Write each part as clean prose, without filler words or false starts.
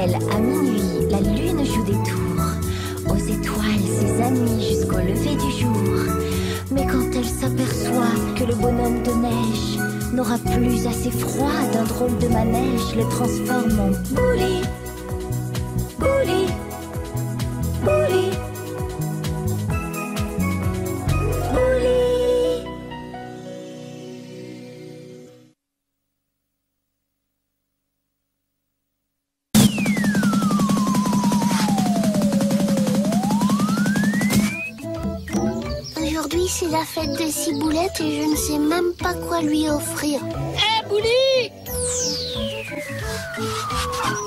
ciel, à minuit, la lune joue des tours. Aux étoiles, ses amis, jusqu'au lever du jour. Mais quand elle s'aperçoit que le bonhomme de neige n'aura plus assez froid, d'un drôle de manège le transforme en bouli. Bouli. Bouli. Bouli. Aujourd'hui, c'est la fête de Ciboulette et je ne sais même pas quoi lui offrir. Hé, Bouli!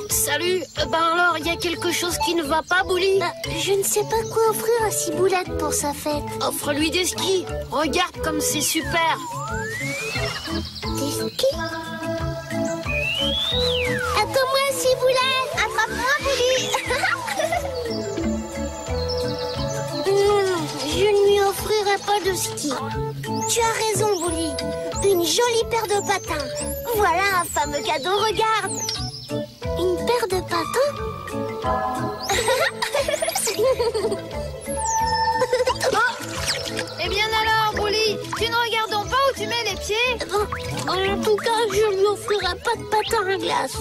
Salut, alors, il y a quelque chose qui ne va pas, Bouli? Je ne sais pas quoi offrir à Ciboulette pour sa fête. Offre-lui des skis. Regarde comme c'est super. Des skis? Attends-moi, Ciboulette! Attrape-moi, Bouli! Je ne lui offrirai pas de ski. Tu as raison, Bouli. Une jolie paire de patins. Voilà un fameux cadeau, regarde. Une paire de patins? Eh bien alors, Bouli, tu ne regardes pas où tu mets les pieds? En tout cas, je lui offrirai pas de patins à glace.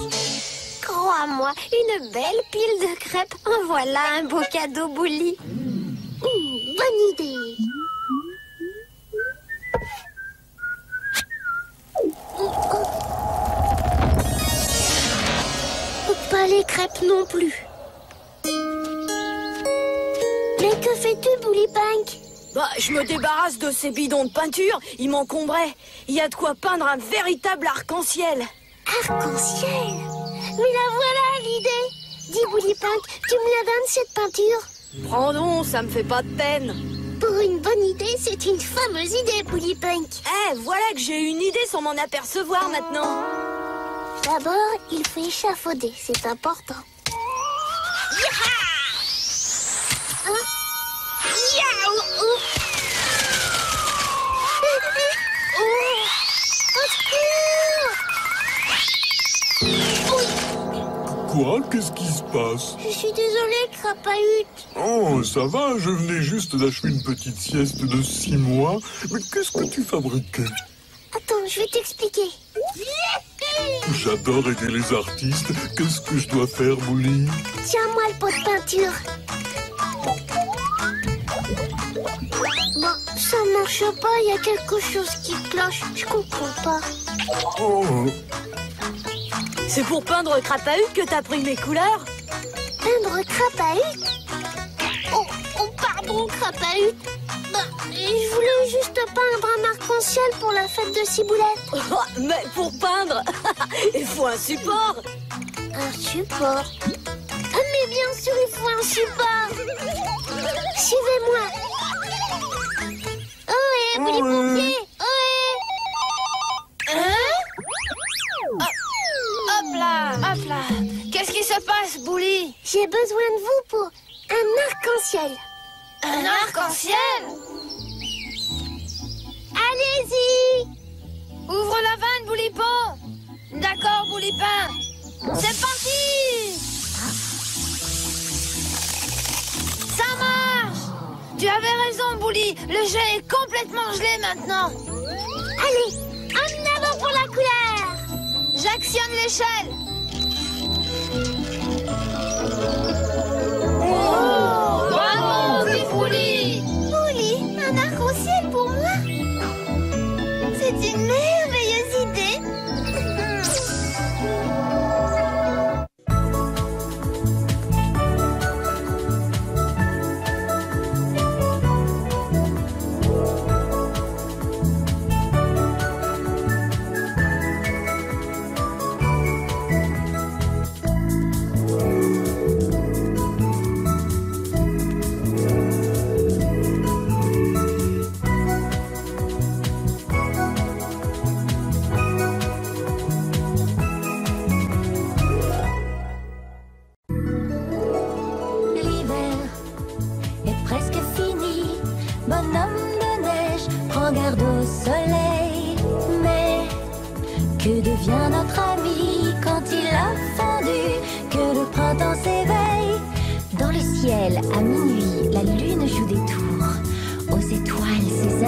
Crois-moi, une belle pile de crêpes. En voilà un beau cadeau, Bouli. Bonne idée. Pas les crêpes non plus. Mais que fais-tu, Bouli Punk? Je me débarrasse de ces bidons de peinture, ils m'encombraient. Il y a de quoi peindre un véritable arc-en-ciel. Arc-en-ciel? Mais la voilà l'idée. Dis, Bouli Punk, tu me la donnes cette peinture? Prends donc, ça me fait pas de peine. Pour une bonne idée, c'est une fameuse idée, Bouli Punk. Voilà que j'ai une idée sans m'en apercevoir maintenant. D'abord, il faut échafauder, c'est important. Quoi? Qu'est-ce qui se passe? Je suis désolée, Crapahut. Oh, ça va, je venais juste d'achever une petite sieste de 6 mois. Mais qu'est-ce que tu fabriquais? Attends, je vais t'expliquer. J'adore aider les artistes. Qu'est-ce que je dois faire, Bouli? Tiens-moi le pot de peinture. Bon, ça marche pas, il y a quelque chose qui cloche. Je comprends pas. Oh, C'est pour peindre Crapahut que t'as pris mes couleurs? Peindre Crapahut? Oh, pardon, Crapahut. Je voulais juste peindre un arc-en-ciel pour la fête de Ciboulette. Mais pour peindre, il faut un support. Un support? Mais bien sûr, il faut un support. Suivez-moi. Ohé, Bouli Pompier. Ohé. Hop là. Qu'est-ce qui se passe, Bouli? J'ai besoin de vous pour un arc-en-ciel. Un arc-en-ciel? Allez-y. Ouvre la vanne, Boulipon. D'accord, Boulipin. C'est parti. Ça marche. Tu avais raison, Bouli. Le jet est complètement gelé maintenant. Allez, en avant pour la couleur. J'actionne l'échelle. Bravo, c'est Bouli. Bouli, un arc-en-ciel pour moi? C'est une merveilleuse idée.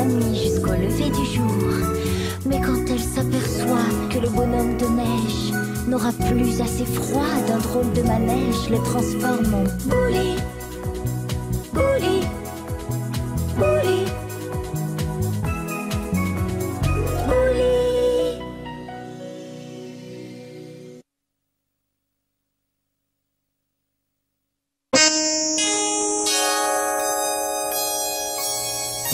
amis jusqu'au lever du jour. Mais quand elle s'aperçoit que le bonhomme de neige n'aura plus assez froid, d'un drôle de manège le transforme en Bouli, Bouli, Bouli, Bouli.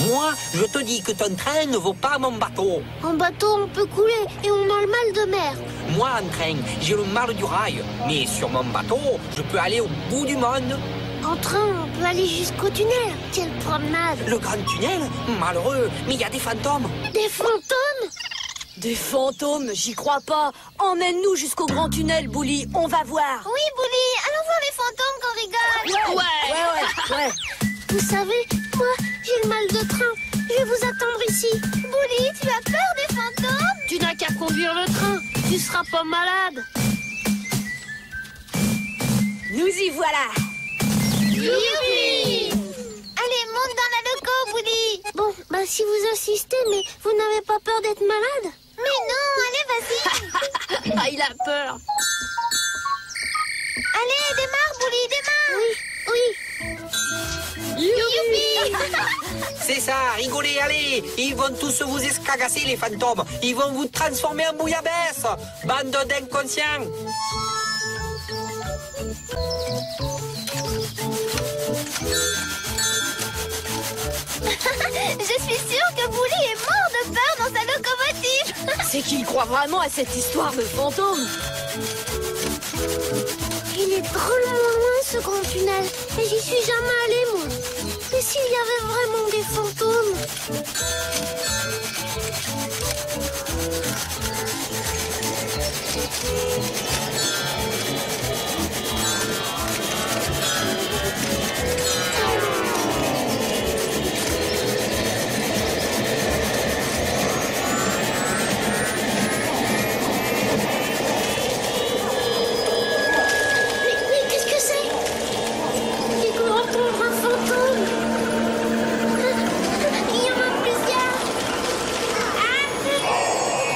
Moi, je te dis que ton train ne vaut pas mon bateau. En bateau, on peut couler et on a le mal de mer. Moi, en train, j'ai le mal du rail. Mais sur mon bateau, je peux aller au bout du monde. En train, on peut aller jusqu'au tunnel. Quelle promenade! Le grand tunnel, malheureux, mais il y a des fantômes. Des fantômes? Des fantômes, j'y crois pas. Emmène-nous jusqu'au grand tunnel, Bouli, on va voir. Oui, Bouli, allons voir les fantômes qu'on rigole. Ouais. Vous savez, moi, j'ai le mal de train. Je vais vous attendre ici. Bouli, tu as peur des fantômes? Tu n'as qu'à conduire le train. Tu seras pas malade. Nous y voilà. Youpi! Allez, monte dans la loco, Bouli. Bon, bah si vous insistez, mais vous n'avez pas peur d'être malade? Mais non, allez, vas-y. Ah, il a peur. Allez, démarre, Bouli, démarre. Oui. Youpi! C'est ça, rigolez, allez. Ils vont tous vous escagasser, les fantômes. Ils vont vous transformer en bouillabaisse. Bande d'inconscients. Je suis sûre que Bouli est mort de peur dans sa locomotive. C'est qu'il croit vraiment à cette histoire de fantômes. Il est drôlement loin, ce grand tunnel. Et j'y suis jamais allée, moi. Mais s'il y avait vraiment des fantômes... Mais qu'est-ce que c'est? J'ai cru entendre un fantôme. Il y en a plusieurs. Ah,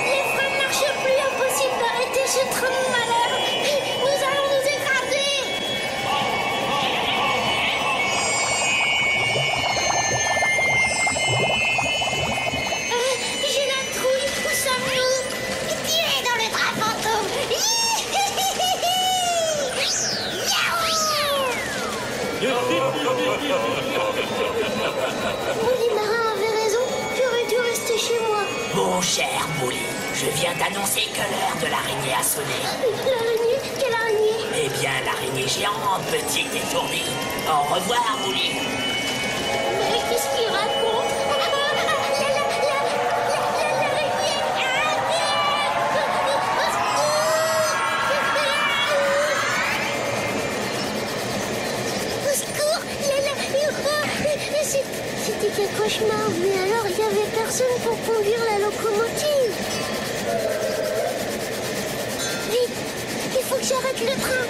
les freins ne marchent plus. Impossible d'arrêter ce train de malheur. Nous allons nous écraser. J'ai la trouille. Où sommes-nous? Tirez dans le train fantôme. Bouli Marin avait raison. J'aurais dû rester chez moi. Mon cher Bouli, je viens d'annoncer que l'heure de l'araignée a sonné. L'araignée? Quelle araignée? Eh bien, l'araignée géante, petite étourdie. Au revoir, Bouli. Mais qu'est-ce qu'il raconte? C'était quel cauchemar, mais alors il n'y avait personne pour conduire la locomotive. Vite, il faut que j'arrête le train.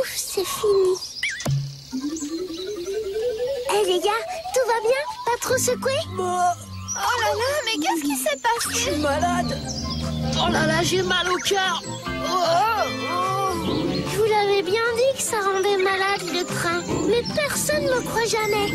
Ouf, c'est fini. Eh les gars, tout va bien? Pas trop secoué? Oh là là, mais qu'est-ce qui s'est Je passé? suis malade. Oh là là, j'ai mal au cœur. Je vous l'avais bien dit que ça rendait malade le train, mais personne ne me croit jamais.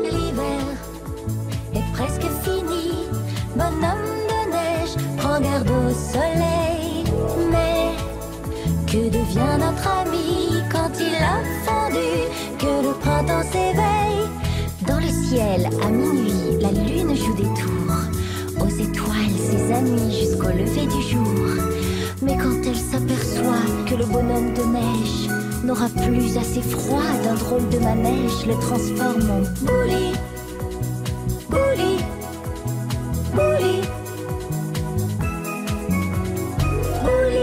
L'hiver est presque fini. Bonhomme de neige, prends garde au soleil. Mais que devient notre ami quand il a fondu? Que le printemps s'éveille. Dans le ciel, à minuit, la lune joue des tours. ses amis jusqu'au lever du jour. Mais quand elle s'aperçoit que le bonhomme de neige n'aura plus assez froid, d'un drôle de manège le transforme en Bouli. Bouli. Bouli. Bouli.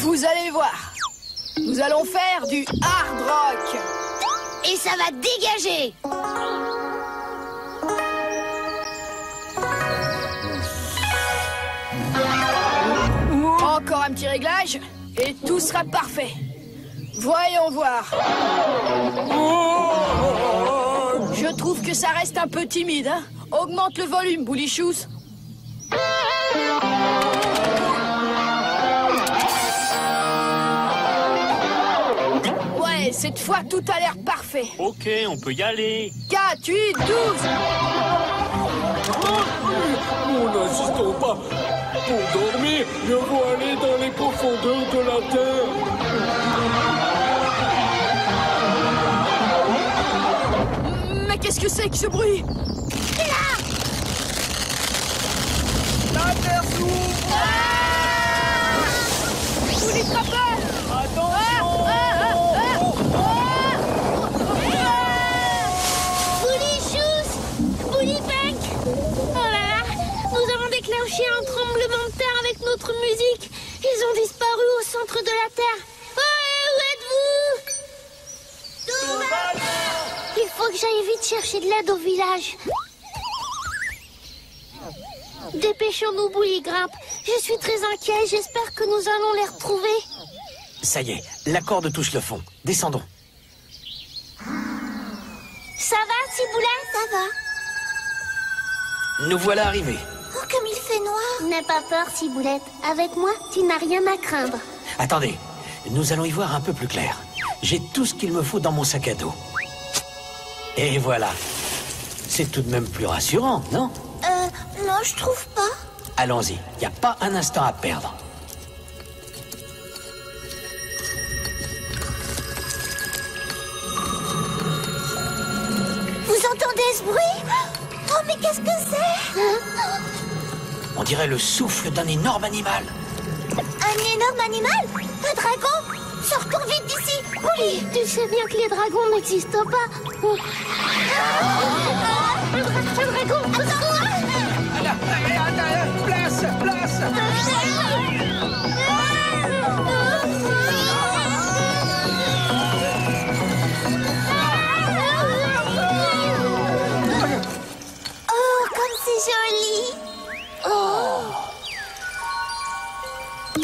Vous allez voir. Nous allons faire du hard rock. Et ça va dégager. Encore un petit réglage et tout sera parfait. Voyons voir. Je trouve que ça reste un peu timide, hein. Augmente le volume, Boulichous. Ouais, cette fois tout a l'air parfait. Ok, on peut y aller. 4, 8, 12. Nous n'insistons pas. Pour dormir, mieux vaut aller dans les profondeurs de la terre. Mais qu'est-ce que c'est que ce bruit? La terre s'ouvre. Vous les trappez! Boulichous, Boulipec. Oh là là, nous avons déclenché un tremblement de terre avec notre musique. Ils ont disparu au centre de la terre. Où êtes-vous? Tout va bien. Il faut que j'aille vite chercher de l'aide au village. Dépêchons-nous, Bouli Grimpe. Je suis très inquiet. J'espère que nous allons les retrouver. Ça y est, la corde touche le fond. Descendons. Ça va, Ciboulette? Ça va. Nous voilà arrivés. Oh, comme il fait noir. N'aie pas peur, Ciboulette. Avec moi, tu n'as rien à craindre. Attendez, nous allons y voir un peu plus clair. J'ai tout ce qu'il me faut dans mon sac à dos. Et voilà. C'est tout de même plus rassurant, non? Non, je trouve pas. Allons-y, il n'y a pas un instant à perdre. Vous entendez ce bruit? Oh, mais qu'est-ce que c'est? On dirait le souffle d'un énorme animal. Un énorme animal? Un dragon? Sortons vite d'ici. Bouli, tu sais bien que les dragons n'existent pas. Un dragon! Place, place. Oh, comme c'est joli. Oh.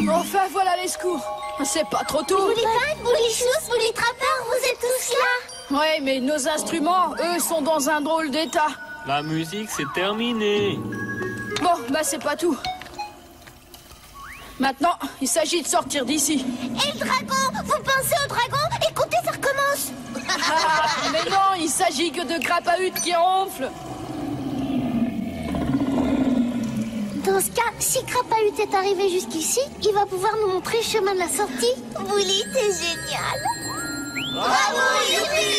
Enfin, voilà les secours. C'est pas trop tôt. Boulipec, Boulichous, Boulitrappeur, vous êtes tous là. Ouais, mais nos instruments, eux, sont dans un drôle d'état. La musique, c'est terminé. Bon, bah c'est pas tout. Maintenant, il s'agit de sortir d'ici. Et le dragon? Vous pensez au dragon? Écoutez, ça recommence. Ah, mais non, il s'agit que de crapahutes qui ronflent. Dans ce cas, si Crapahut est arrivé jusqu'ici, il va pouvoir nous montrer le chemin de la sortie. Bouli, t'es génial. Bravo, youpi.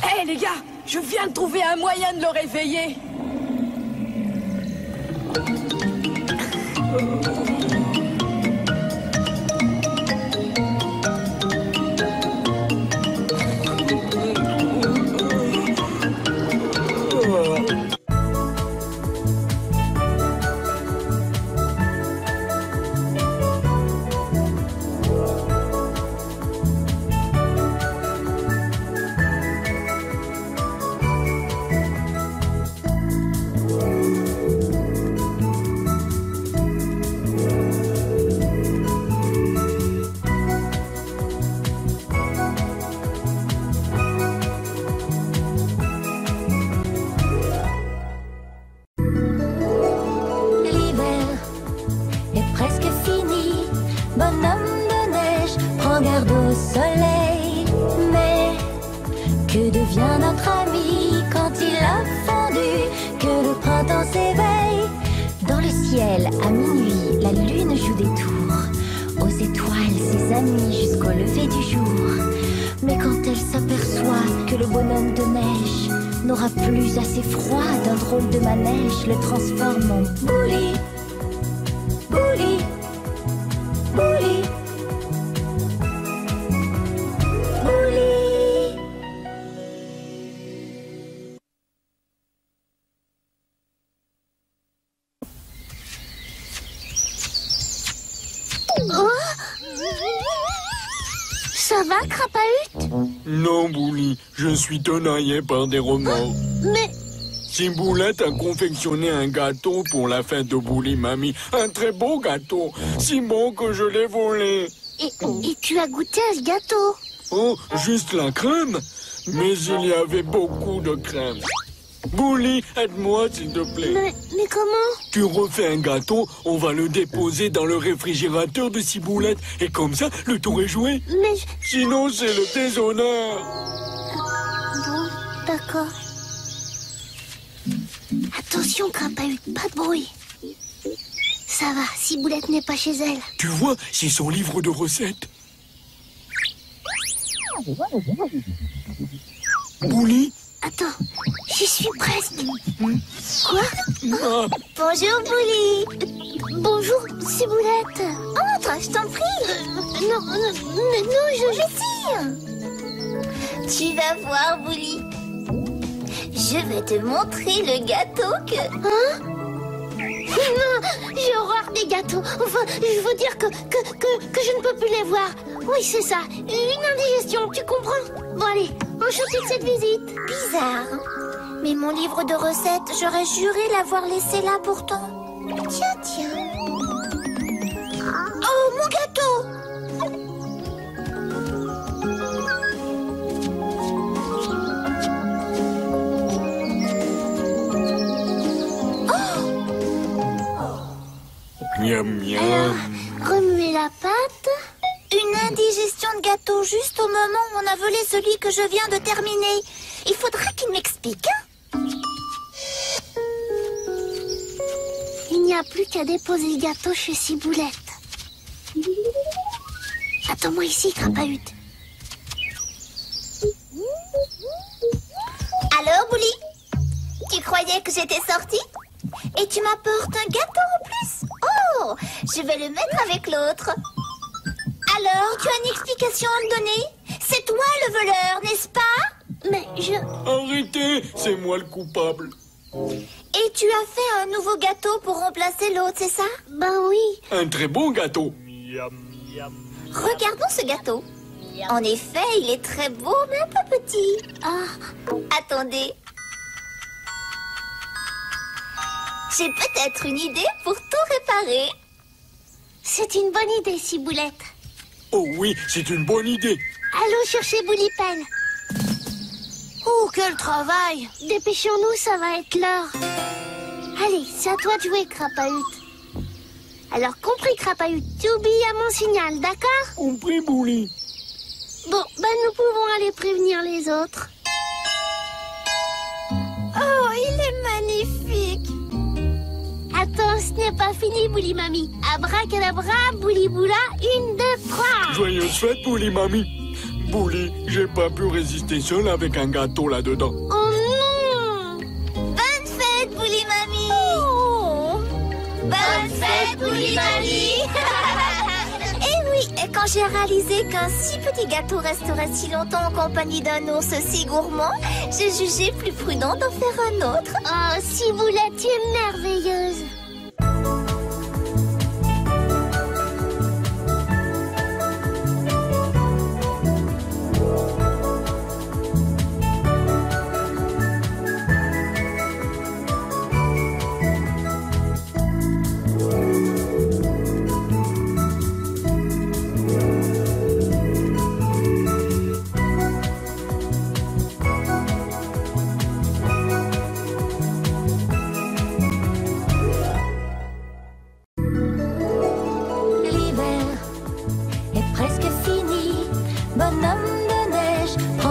Hé, les gars, je viens de trouver un moyen de le réveiller. Que devient notre ami quand il a fondu? Que le printemps s'éveille dans le ciel. ciel, à minuit, la lune joue des tours. Aux étoiles, ses amis, jusqu'au lever du jour. Mais quand elle s'aperçoit que le bonhomme de neige n'aura plus assez froid, d'un drôle de manège le transforme en Bouli. Bouli. Bouli. Bouli. Oh, ça va, Crapahut? Non, Bouli, je suis tenaillé par des remords. Mais Ciboulette a confectionné un gâteau pour la fête de Bouli Mamie. Un très beau gâteau, si bon que je l'ai volé. et tu as goûté à ce gâteau? Oh, juste la crème? Mais il y avait beaucoup de crème. Bouli, aide-moi s'il te plaît. Mais comment? Tu refais un gâteau, on va le déposer dans le réfrigérateur de Ciboulette. Et comme ça, le tour est joué. Mais Sinon, c'est le déshonneur. bon, d'accord. Attention, Crapahut, pas de bruit. Ça va, Ciboulette n'est pas chez elle. Tu vois, c'est son livre de recettes. Bouli? Attends, j'y suis presque. Quoi? Ah, Bonjour, Bouli. Bonjour, Ciboulette. Entre, je t'en prie. Non, Tu vas voir, Bouli. Je vais te montrer le gâteau que... Hein? Non, j'ai horreur des gâteaux. Enfin, je veux dire que je ne peux plus les voir. Oui, c'est ça. Une indigestion, tu comprends? Bon, allez, enchantée de cette visite. Bizarre. Mais mon livre de recettes, j'aurais juré l'avoir laissé là pourtant. Tiens. Oh, mon gâteau! miam miam. Alors, remuer la pâte. Une indigestion de gâteau juste au moment où on a volé celui que je viens de terminer. Il faudra qu'il m'explique, hein? Il n'y a plus qu'à déposer le gâteau chez Ciboulette. Attends-moi ici, Crapahut. Alors, Bouli? Tu croyais que j'étais sortie? Et tu m'apportes un gâteau en plus? Oh, je vais le mettre avec l'autre. Alors, tu as une explication à me donner? C'est toi le voleur, n'est-ce pas? Mais Arrêtez, c'est moi le coupable. Et tu as fait un nouveau gâteau pour remplacer l'autre, c'est ça? Ben oui. Un très bon gâteau. Regardons ce gâteau. En effet, il est très beau, mais un peu petit. Ah, Attendez. J'ai peut-être une idée pour tout réparer. c'est une bonne idée, Ciboulette. Oh oui, c'est une bonne idée. Allons chercher Boulipel. Oh, quel travail! Dépêchons-nous, ça va être l'heure. Allez, c'est à toi de jouer, Crapahut. Alors, compris, Crapahut, tu obéis à mon signal, d'accord? Compris, Bouli. Bon, ben nous pouvons aller prévenir les autres. Oh, il est magnifique. Attends, ce n'est pas fini, Bouli Mamie. Abracadabra, Bouli Boula, 1, 2, 3. Joyeuse fête, Bouli Mamie. Bouli, j'ai pas pu résister seul avec un gâteau là-dedans. Oh non! Bonne fête, Bouli Mamie. Bonne fête, Bouli Mamie. Et oui, et quand j'ai réalisé qu'un si petit gâteau resterait si longtemps en compagnie d'un ours si gourmand, j'ai jugé plus prudent d'en faire un autre. Oh, Ciboulette, tu es merveilleuse.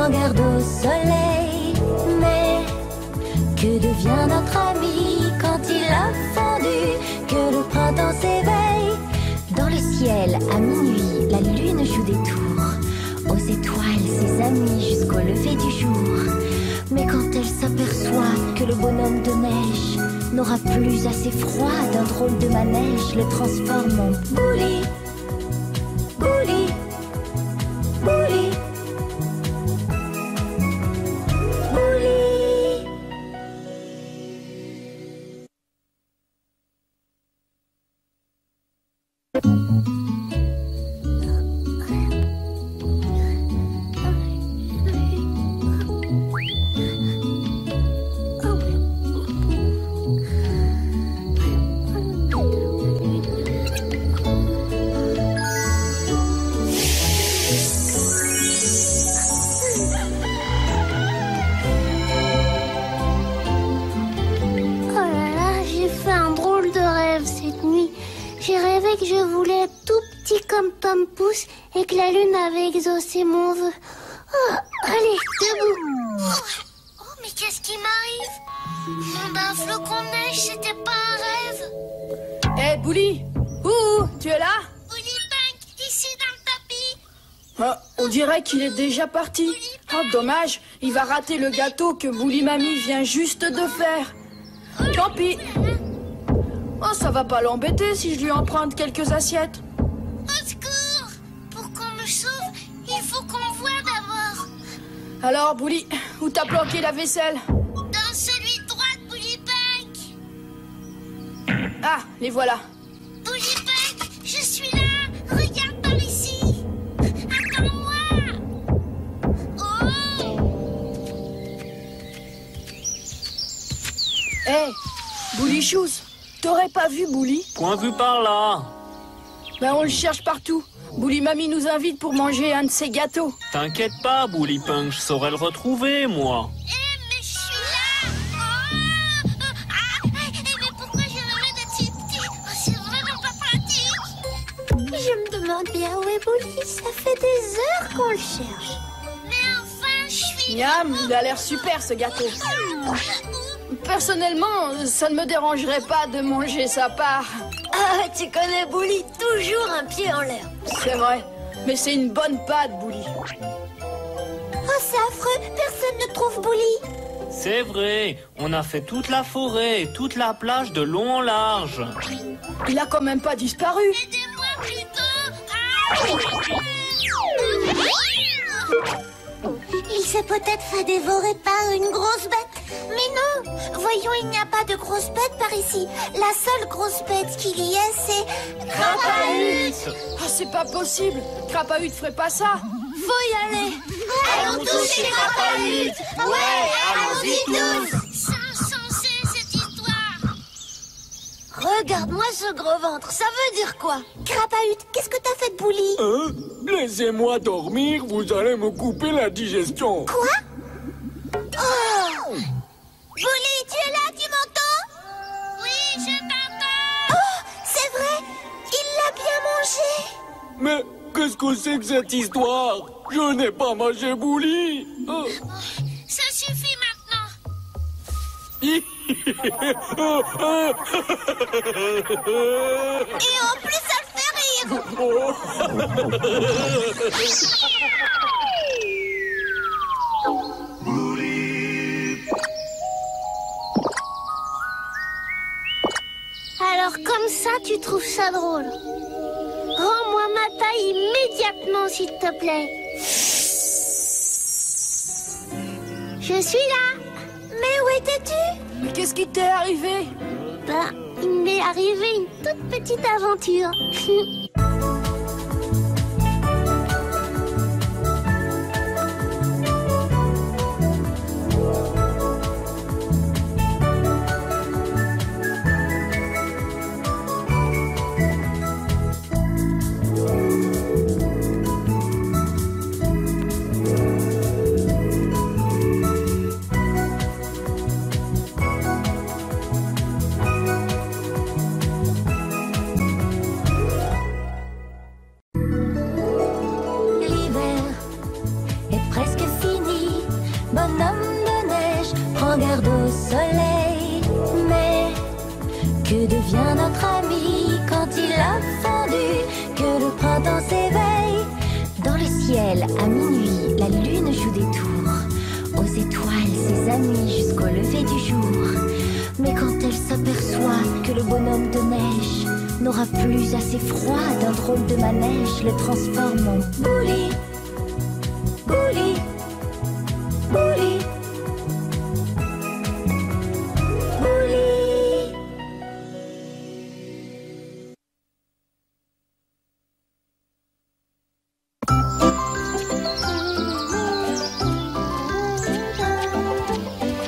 Garde au soleil, mais que devient notre ami quand il a fondu? Que printemps s'éveille. Dans le ciel, à minuit, la lune joue des tours aux étoiles, ses amis, jusqu'au lever du jour. Mais quand elle s'aperçoit que le bonhomme de neige n'aura plus assez froid, d'un drôle de manège le transforme en Bouli. Bouli. Bouli. Bouli. Que je voulais être tout petit comme Tom Pouce et que la lune avait exaucé mon vœu. Oh, allez, debout. Oh, mais qu'est-ce qui m'arrive? D'un flocon de neige, c'était pas un rêve. Hé, Bouli! Ouh, tu es là? Bouli Punk, ici dans le tapis. Ah, on dirait qu'il est déjà parti. Oh, dommage, il va rater le gâteau que Bouli Mamie vient juste de faire. Tant pis. Oh, ça va pas l'embêter si je lui emprunte quelques assiettes. Au secours! Pour qu'on me sauve, il faut qu'on voie d'abord. Alors, Bouli, où t'as planqué la vaisselle? Dans celui de droite, Bouli Punk. Ah, les voilà. Bouli Punk, je suis là. Regarde par ici. Attends-moi. Oh! Hé, Bouli Shoes. T'aurais pas vu Bouli? Point vu par là. Ben on le cherche partout. Bouli Mamie nous invite pour manger un de ses gâteaux. T'inquiète pas, Bouli Punk, je saurais le retrouver, moi. Mais je suis là. Oh! Mais pourquoi je me mets de petit petit? Oh, c'est vraiment pas pratique. Je me demande bien où est Bouli. Ça fait des heures qu'on le cherche. Mais enfin, je suis... Miam, il a l'air super ce gâteau. Personnellement, ça ne me dérangerait pas de manger sa part. Ah, tu connais Bouli, toujours un pied en l'air. C'est vrai, mais c'est une bonne pâte, Bouli. Oh, c'est affreux. Personne ne trouve Bouli. C'est vrai, on a fait toute la forêt, toute la plage de long en large. Il a quand même pas disparu. Aidez-moi plutôt. Il s'est peut-être fait dévorer par une grosse bête. Mais non, voyons, il n'y a pas de grosse bête par ici. La seule grosse bête qu'il y ait, c'est... Crapahut! Ah, c'est pas possible. Crapahut ferait pas ça. Faut y aller. Allons tous chez Crapahut. Ouais, allons-y tous. C'est insensé, cette histoire. Regarde-moi ce gros ventre, ça veut dire quoi? Crapahut, qu'est-ce que t'as fait de Bouli? Hein? Laissez-moi dormir, vous allez me couper la digestion. Quoi? Oh! Bouli, tu es là, tu m'entends? Oui, je t'entends. Oh, c'est vrai, il l'a bien mangé. Mais qu'est-ce que c'est que cette histoire? Je n'ai pas mangé Bouli. Ça suffit maintenant. Et en plus, ça le fait rire. Alors comme ça, tu trouves ça drôle? Rends-moi ma taille immédiatement, s'il te plaît. Je suis là. Mais où étais-tu? Mais qu'est-ce qui t'est arrivé? Ben, il m'est arrivé une toute petite aventure. Garde au soleil, mais que devient notre ami quand ciel, à minuit, la lune joue des tours. Aux étoiles, ses amis, jusqu'au lever du jour. Mais quand elle s'aperçoit que le bonhomme de neige n'aura plus assez froid, d'un drôle de manège le transforme en Bouli. Bouli. Bouli. Bouli.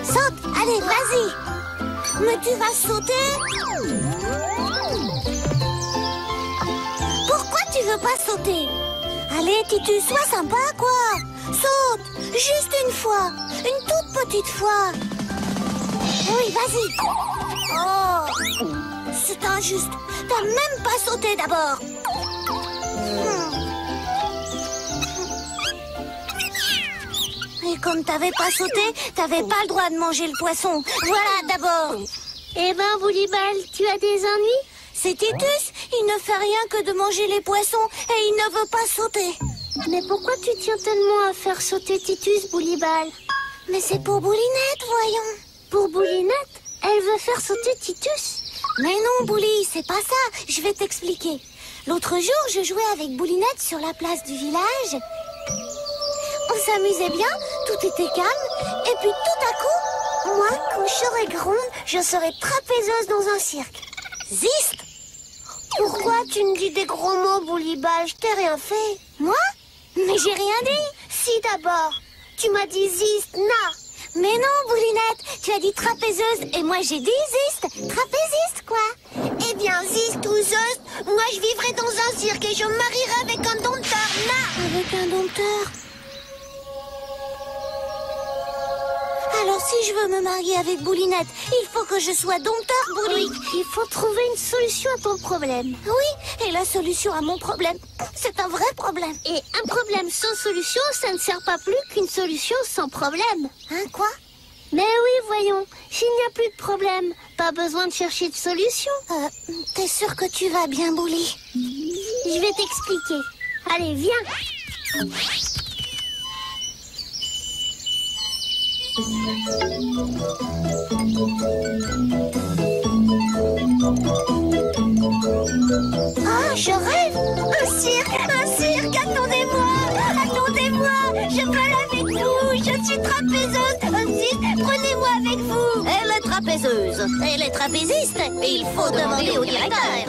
Saute, allez, vas-y. Mais tu vas sauter? Pourquoi tu veux pas sauter? Allez, Titus, sois sympa, quoi. Saute, juste une fois, une toute petite fois. Oui, vas-y. Oh, c'est injuste. T'as même pas sauté d'abord. Et comme t'avais pas sauté, t'avais pas le droit de manger le poisson. Voilà d'abord. Eh ben, Boulibal, tu as des ennuis? C'est Titus. Il ne fait rien que de manger les poissons et il ne veut pas sauter. Mais pourquoi tu tiens tellement à faire sauter Titus, Boulibal? Mais c'est pour Boulinette, voyons. Pour Boulinette? Elle veut faire sauter Titus? Mais non, Bouli, c'est pas ça. Je vais t'expliquer. L'autre jour, je jouais avec Boulinette sur la place du village. On s'amusait bien, tout était calme. Et puis tout à coup, moi, quand je serai grande, je serai trapézeuse dans un cirque. Zist! Pourquoi tu me dis des gros mots, Boulibal? Je t'ai rien fait. Moi? Mais j'ai rien dit. Si, d'abord. Tu m'as dit zist, na. Mais non, Boulinette, tu as dit trapézeuse et moi j'ai dit zist. Trapéziste, quoi. Eh bien, zist ou zeust, moi je vivrai dans un cirque et je me marierai avec un dompteur, na. Avec un dompteur? Alors si je veux me marier avec Boulinette, il faut que je sois dompteur, Bouli. Oui, il faut trouver une solution à ton problème. Oui, et la solution à mon problème, c'est un vrai problème. Et un problème sans solution, ça ne sert pas plus qu'une solution sans problème. Hein, quoi? Mais oui, voyons, s'il n'y a plus de problème, pas besoin de chercher de solution. T'es sûr que tu vas bien, Bouli? Je vais t'expliquer. Allez, viens. Ah, je rêve! Un cirque, attendez-moi! Attendez-moi! Je veux aller avec vous! Je suis trapézeuse! Prenez-moi avec vous! Elle est trapézeuse! Elle est trapéziste! Il faut demander au directeur!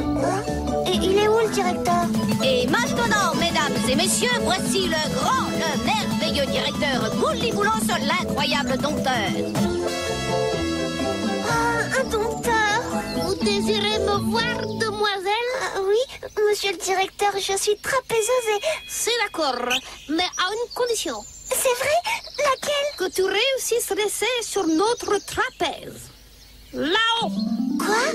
Et il est où le directeur? Et maintenant, mesdames et messieurs, voici le merveilleux directeur Bouli-Boulons, l'incroyable dompteur! Ah, un dompteur! Vous désirez me voir, demoiselle? Oui, monsieur le directeur, je suis trapézeuse et... C'est d'accord, mais à une condition. C'est vrai? Laquelle? Que tu réussisses à rester sur notre trapèze. Là-haut! Quoi?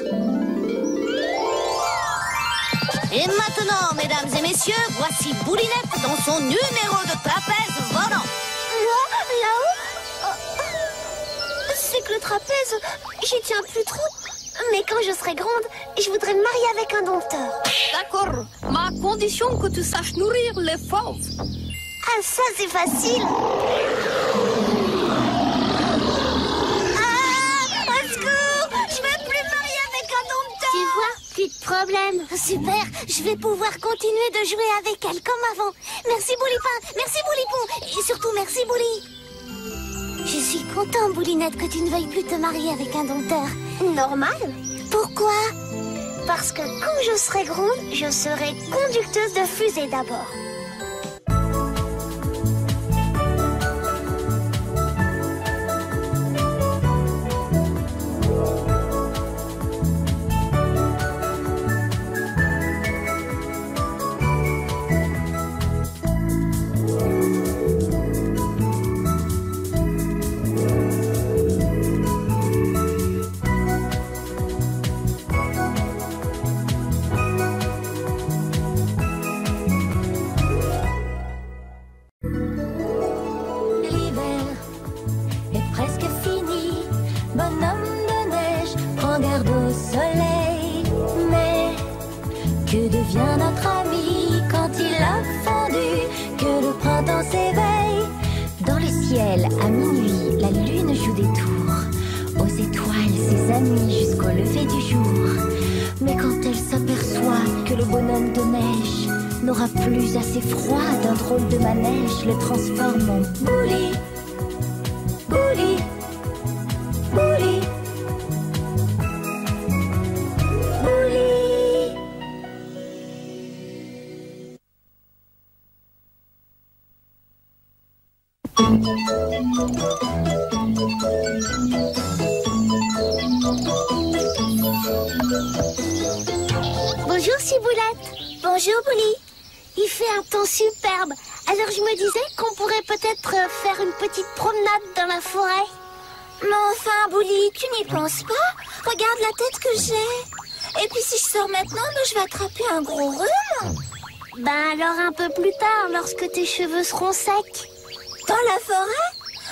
Et maintenant, mesdames et messieurs, voici Boulinette dans son numéro de trapèze volant. Là-haut? C'est que le trapèze, j'y tiens plus trop. Mais quand je serai grande, je voudrais me marier avec un dompteur. D'accord, mais à condition que tu saches nourrir les fauves. Ah, ça c'est facile. Ah, au secours, je veux plus me marier avec un dompteur. Tu vois, plus de problème. Super, je vais pouvoir continuer de jouer avec elle comme avant. Merci Boulipin, merci Boulipon, et surtout merci Bouli. Je suis content, Boulinette, que tu ne veuilles plus te marier avec un dompteur. Normal. Pourquoi? Parce que quand je serai grande, je serai conducteuse de fusée d'abord. Que devient notre ami quand il a fondu? Que le printemps s'éveille. Dans le ciel, à minuit, la lune joue des tours aux étoiles, ses amis, jusqu'au lever du jour. Mais quand elle s'aperçoit que le bonhomme de neige n'aura plus assez froid, d'un drôle de manège le transforme en Bouli. Bouli. Bouli. Bouli. Bonjour Ciboulette. Bonjour Bouli. Il fait un temps superbe. Alors je me disais qu'on pourrait peut-être faire une petite promenade dans la forêt. Mais enfin, Bouli, tu n'y penses pas? Regarde la tête que j'ai. Et puis si je sors maintenant, je vais attraper un gros rhume. Ben alors un peu plus tard, lorsque tes cheveux seront secs. Dans la forêt?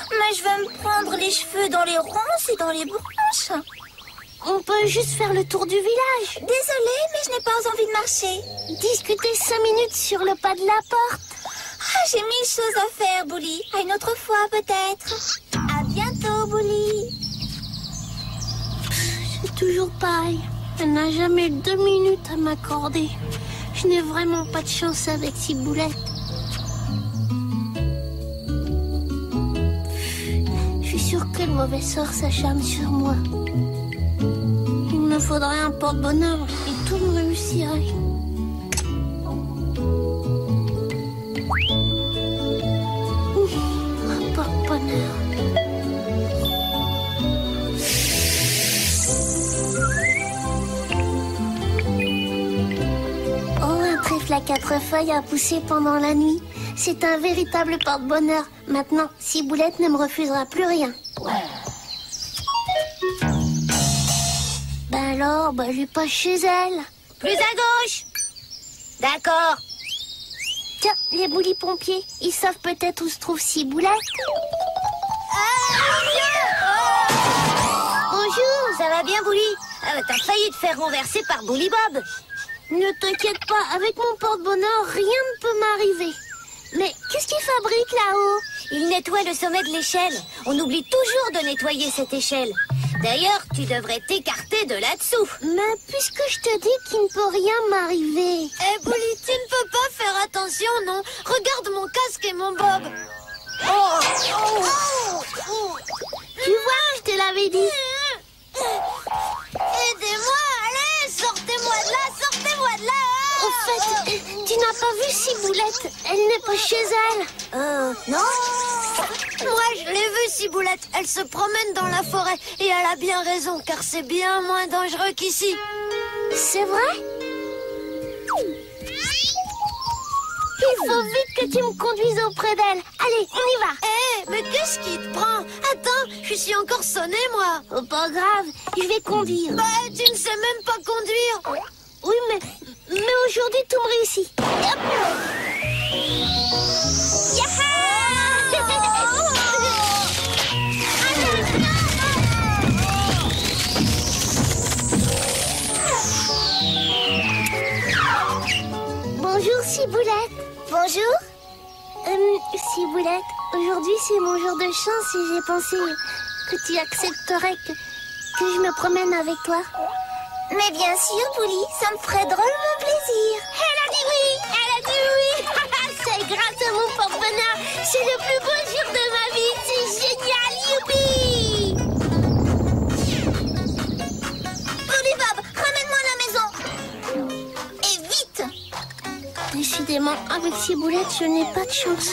Mais je vais me prendre les cheveux dans les ronces et dans les branches. On peut juste faire le tour du village. Désolée, mais je n'ai pas envie de marcher. Discuter 5 minutes sur le pas de la porte. Ah, j'ai 1000 choses à faire, Bouli. À une autre fois, peut-être. À bientôt, Bouli. C'est toujours pareil. Elle n'a jamais 2 minutes à m'accorder. Je n'ai vraiment pas de chance avec Ciboulette. Je suis sûre que le mauvais sort s'acharne sur moi. Il me faudrait un porte-bonheur et tout me réussirait. Un porte-bonheur. Oh, un trèfle à 4 feuilles a poussé pendant la nuit. C'est un véritable porte-bonheur. Maintenant, Ciboulette ne me refusera plus rien. Ben alors, je lui passe chez elle. Plus à gauche. D'accord. Tiens, les boulis pompiers, ils savent peut-être où se trouve Ciboulette. Bonjour. Ça va bien, Bouli? T'as failli te faire renverser par Bouli Bob. Ne t'inquiète pas, avec mon porte-bonheur, rien ne peut m'arriver. Mais qu'est-ce qu'il fabrique là-haut? Il nettoie le sommet de l'échelle. On oublie toujours de nettoyer cette échelle. D'ailleurs, tu devrais t'écarter de là-dessous. Mais puisque je te dis qu'il ne peut rien m'arriver... Bouli, tu ne peux pas faire attention, non? Regarde mon casque et mon bob. Tu vois, je te l'avais dit. Aidez-moi, allez, sortez-moi de là, sortez-moi de là. Au fait, tu n'as pas vu Ciboulette? Elle n'est pas chez elle. Non. Moi, je l'ai vue, Ciboulette. Elle se promène dans la forêt. Et elle a bien raison, car c'est bien moins dangereux qu'ici. C'est vrai? Il faut vite que tu me conduises auprès d'elle. Allez, on y va. Mais qu'est-ce qui te prend? Attends, je suis encore sonnée, moi. Oh, pas grave, je vais conduire. Tu ne sais même pas conduire. Oui, mais aujourd'hui, tout me réussit. Hop. Bonjour, Ciboulette. Bonjour. Ciboulette, aujourd'hui c'est mon jour de chance et j'ai pensé que tu accepterais que je me promène avec toi. Mais bien sûr, Bouli, ça me ferait drôlement plaisir. Elle a dit oui. Elle a dit oui. C'est grâce à mon porte-bonheur. C'est le plus beau jour de ma vie. C'est génial, youpi. Bouli Bob, ramène-moi à la maison. Et vite. Décidément, avec Ciboulette, je n'ai pas de chance.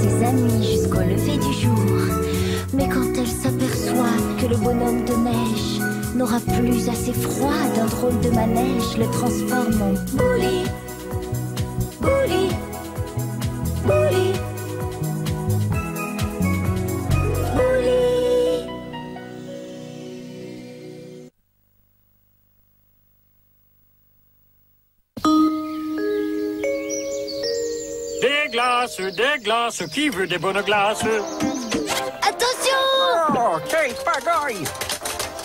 ses amis jusqu'au lever du jour. Mais quand elle s'aperçoit que le bonhomme de neige n'aura plus assez froid, d'un drôle de manège le transforme en Bouli. Bouli. Bouli. Bouli. Des glaces, qui veut des bonnes glaces? Attention! Oh, quelle pagaille!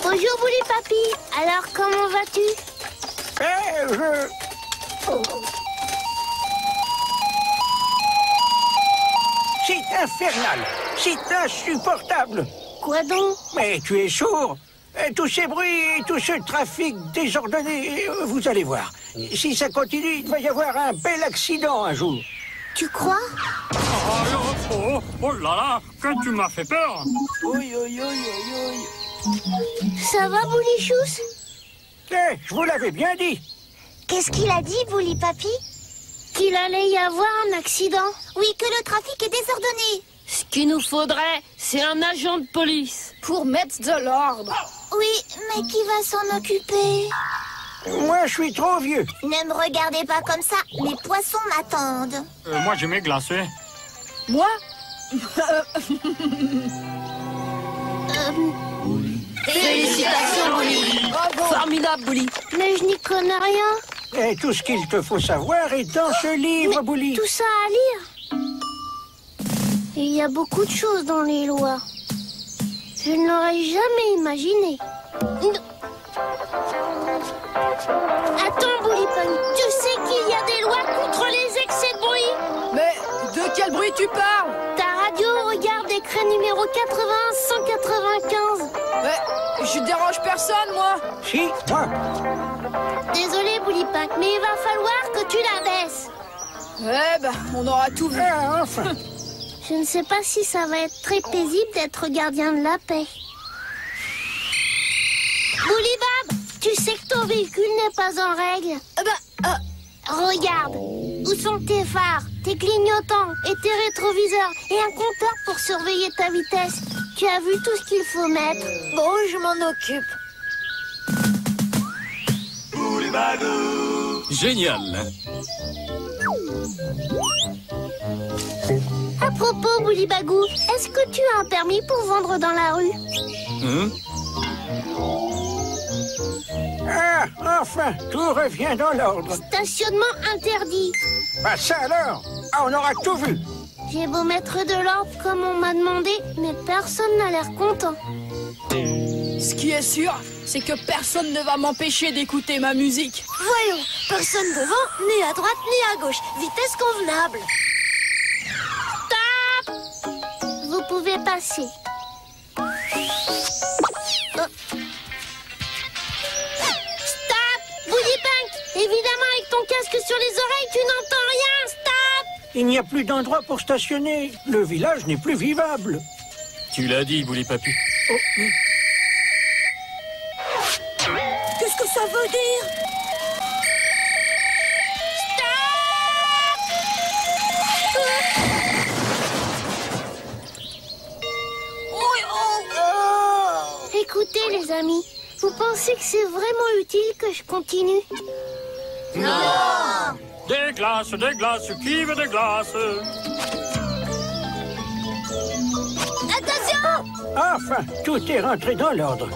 Bonjour, Bouli Papy. Alors, comment vas-tu? C'est infernal! C'est insupportable! Quoi donc? Mais tu es sourd! Tous ces bruits et tout ce trafic désordonné, vous allez voir. Si ça continue, il va y avoir un bel accident un jour. Tu crois? Oh là là, que tu m'as fait peur! Oui. Ça va, Boulichous? Je vous l'avais bien dit. Qu'est-ce qu'il a dit, Bouli Papy? Qu'il allait y avoir un accident. Oui, que le trafic est désordonné. Ce qu'il nous faudrait, c'est un agent de police. Pour mettre de l'ordre. Oui, mais qui va s'en occuper? Moi, je suis trop vieux. Ne me regardez pas comme ça, les poissons m'attendent. Moi, j'ai mes glacés. Moi? Félicitations, Bouli. Bravo. Formidable, Bouli. Mais je n'y connais rien. Et tout ce qu'il te faut savoir est dans ce livre, Bouli. Tout ça à lire. Il y a beaucoup de choses dans les lois. Je ne l'aurais jamais imaginé. Attends, Boulipani, tu sais qu'il y a des lois contre les excès de bruit? Mais de quel bruit tu parles? Ta radio regarde décret numéro 80-195. Mais je dérange personne, moi. Si, moi. Désolé, Boulipink, mais il va falloir que tu la baisses. Eh ben, on aura tout vu. Enfin. Je ne sais pas si ça va être très paisible d'être gardien de la paix. Boulibab, tu sais que ton véhicule n'est pas en règle. Regarde, où sont tes phares, tes clignotants et tes rétroviseurs et un compteur pour surveiller ta vitesse. Tu as vu tout ce qu'il faut mettre? Bon, je m'en occupe. Génial. À propos, Boulibagou, est-ce que tu as un permis pour vendre dans la rue? Ah, enfin, tout revient dans l'ordre. Stationnement interdit. Bah ça alors, on aura tout vu. J'ai beau mettre de l'ordre comme on m'a demandé, mais personne n'a l'air content. Ce qui est sûr, c'est que personne ne va m'empêcher d'écouter ma musique. Voyons, personne devant, ni à droite, ni à gauche. Vitesse convenable. Stop! Vous pouvez passer. Stop! Boulipink! Évidemment, avec ton casque sur les oreilles, tu n'entends rien. Stop! Il n'y a plus d'endroit pour stationner. Le village n'est plus vivable. Tu l'as dit, Bouli Papy. Oh, Qu'est-ce que ça veut dire? Écoutez, les amis, vous pensez que c'est vraiment utile que je continue? Non! Des glaces, qui veut des glaces? Attention! enfin, tout est rentré dans l'ordre.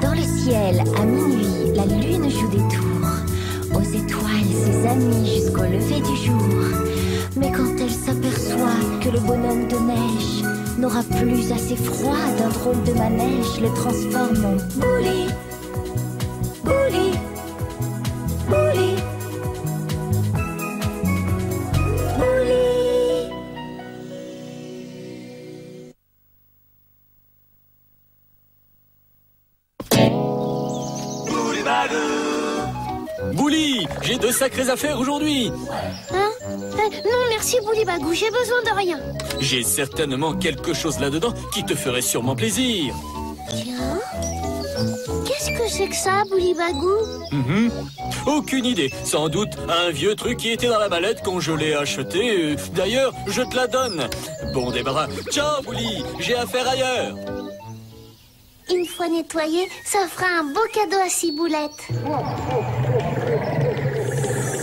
Dans le ciel, à minuit, la lune joue des tours. Aux étoiles, ses amis jusqu'au lever du jour. Mais quand elle s'aperçoit que le bonhomme de neige n'aura plus assez froid, d'un drôle de manège le transforme en Bouli. Bouli. Bouli. Bouli. Bouli, j'ai de sacrées affaires aujourd'hui. Hein? Non, merci, Boulibagou, j'ai besoin de rien. J'ai certainement quelque chose là-dedans qui te ferait sûrement plaisir. Tiens. Qu'est-ce que c'est que ça, Boulibagou? Aucune idée. Sans doute un vieux truc qui était dans la mallette quand je l'ai acheté. D'ailleurs, je te la donne. Bon débarras. Ciao, Bouli, j'ai affaire ailleurs. Une fois nettoyé, ça fera un beau cadeau à Ciboulette.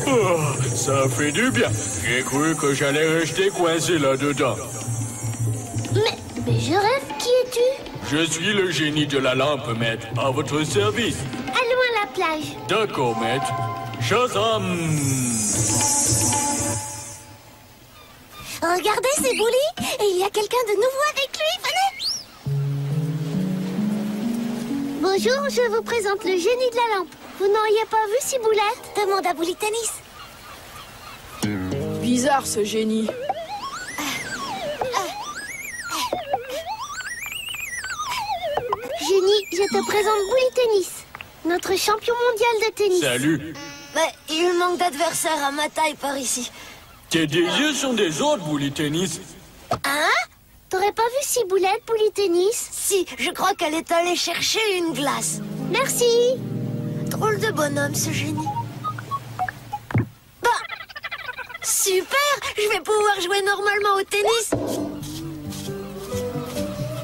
Oh, ça fait du bien. J'ai cru que j'allais rester coincé là-dedans. Mais je rêve, qui es-tu? Je suis le génie de la lampe, maître, à votre service. Allons à la plage. D'accord, maître. Shazam! Regardez, c'est Bouli. Et il y a quelqu'un de nouveau avec lui. Venez. Bonjour, je vous présente le génie de la lampe. Vous n'auriez pas vu Ciboulette? Demande à Bouli Tennis. Bizarre ce génie. Génie, je te présente Bouli Tennis, notre champion mondial de tennis. Salut. Mais il manque d'adversaires à ma taille par ici. Tes désirs sont des autres, Bouli Tennis. Hein? T'aurais pas vu Ciboulette, Bouli Tennis? Si, je crois qu'elle est allée chercher une glace. Merci. Drôle de bonhomme, ce génie. Bah, super! Je vais pouvoir jouer normalement au tennis.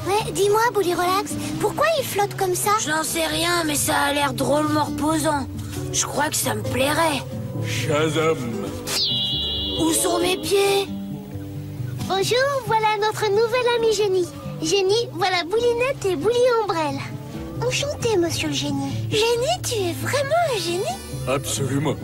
Ouais, dis-moi, Bouli Relax, pourquoi il flotte comme ça? J'en sais rien, mais ça a l'air drôlement reposant. Je crois que ça me plairait. Shazam! Où sont mes pieds? Bonjour, voilà notre nouvel ami Génie. Génie, voilà Boulinette et Bouli Ombrelle. Enchanté, monsieur le génie. Génie, tu es vraiment un génie? Absolument.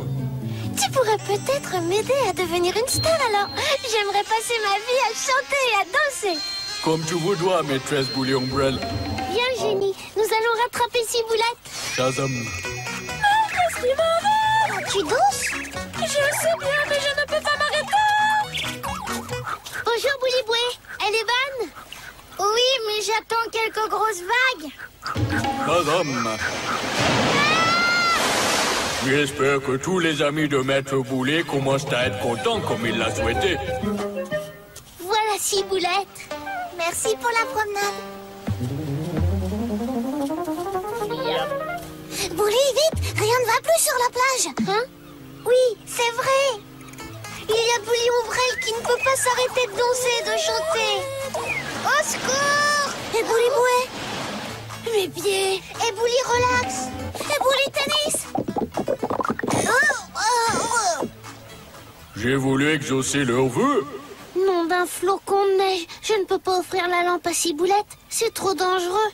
Tu pourrais peut-être m'aider à devenir une star alors. J'aimerais passer ma vie à chanter et à danser. Comme tu voudras, maîtresse Bouli Ombrelle. Viens, Génie, nous allons rattraper Ciboulette. Shazam! Qu'est-ce qui m'arrive? Tu danses? Je sais bien, mais je ne peux pas m'arrêter. Bonjour, Bouliboué. Elle est bonne? Oui, mais j'attends quelques grosses vagues. Shazam! J'espère que tous les amis de Maître Bouli commencent à être contents comme il l'a souhaité. Voilà Ciboulette. Merci pour la promenade. Bouli, vite! Rien ne va plus sur la plage. Hein? Oui, c'est vrai. Il y a Bouli Ombrelle qui ne peut pas s'arrêter de danser et de chanter. Au secours! Et Bouli Boué? Mes pieds. Et Bouli Relax? Et Bouli Tennis? J'ai voulu exaucer leurs vœux. Nom d'un flocon de neige, je ne peux pas offrir la lampe à Ciboulette. C'est trop dangereux.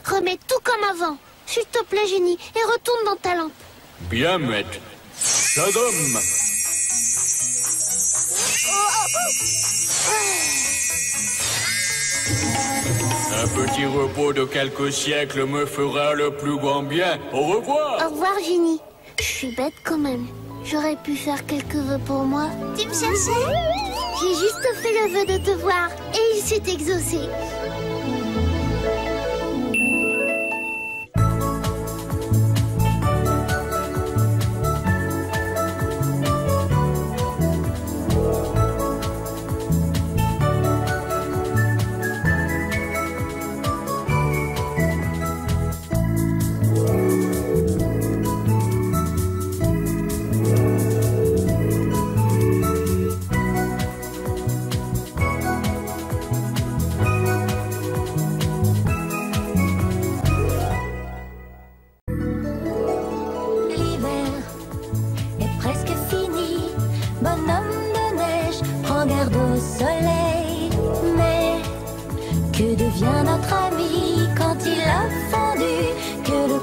Remets tout comme avant. S'il te plaît, Génie, et retourne dans ta lampe. Bien, maître. Shazam! Un petit repos de quelques siècles me fera le plus grand bien. Au revoir! Au revoir, Génie. Je suis bête quand même. J'aurais pu faire quelques vœux pour moi. Tu me cherchais? J'ai juste fait le vœu de te voir et il s'est exaucé. Que devient notre ami quand il a fondu? Que le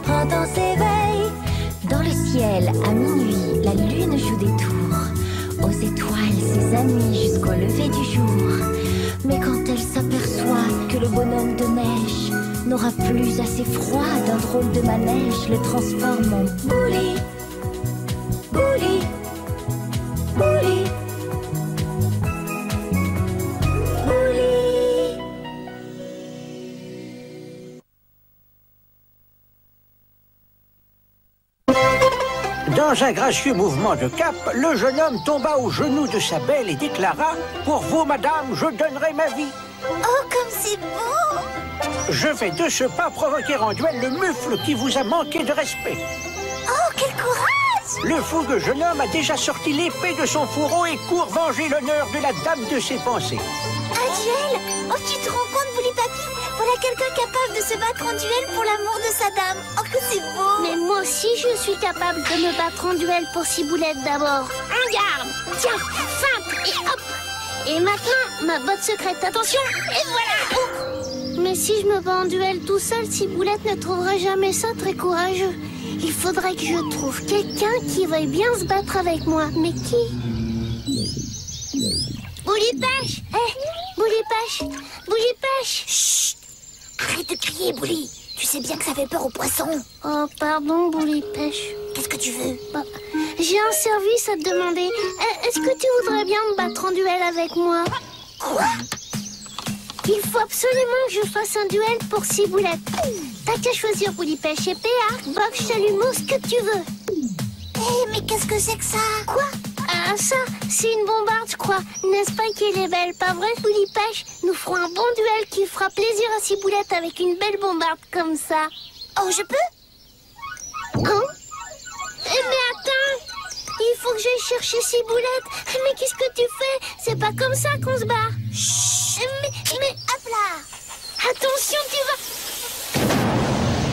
amis jusqu'au lever du jour. Mais quand elle s'aperçoit que le bonhomme de neige n'aura plus assez froid, d'un drôle de manège le transforme en Bouli. Bouli. Bouli. Bouli. Dans un gracieux mouvement de cap, le jeune homme tomba aux genoux de sa belle et déclara « Pour vous, madame, je donnerai ma vie. » Oh, comme c'est beau! Je vais de ce pas provoquer en duel le mufle qui vous a manqué de respect. Oh, quel courage! Le fougueux jeune homme a déjà sorti l'épée de son fourreau et court venger l'honneur de la dame de ses pensées. Un duel? Oh, tu te rends compte, Bouli Papi? Voilà quelqu'un capable de se battre en duel pour l'amour de sa dame. Oh, que c'est beau! Mais moi aussi, je suis capable de me battre en duel pour Ciboulette d'abord. En garde! Tiens, feinte et hop! Et maintenant, ma botte secrète, attention! Et voilà! Oh. Mais si je me bats en duel tout seul, Ciboulette ne trouvera jamais ça très courageux. Il faudrait que je trouve quelqu'un qui veuille bien se battre avec moi. Mais qui? Bouli Pêche! Hé! Bouli Pêche! Bouli Pêche! Chut! Arrête de crier, Bouli. Tu sais bien que ça fait peur aux poissons. Oh, pardon, Bouli Pêche. Qu'est-ce que tu veux? J'ai un service à te demander. Est-ce que tu voudrais bien me battre en duel avec moi? Quoi? Il faut absolument que je fasse un duel pour Ciboulette. T'as qu'à choisir Bouli Pêche, épée, arc, box, chalumeau, ce que tu veux. Hé, mais qu'est-ce que c'est que ça? Quoi? Ça, c'est une bombarde, je crois. N'est-ce pas qu'elle est belle, pas vrai, Bouli Pêche? Nous ferons un bon duel qui fera plaisir à Ciboulette avec une belle bombarde comme ça. Oh, je peux? Hein? Mais attends! Il faut que j'aille chercher Ciboulette. Mais qu'est-ce que tu fais? C'est pas comme ça qu'on se bat. Chut! Mais hop là! Attention, tu vas...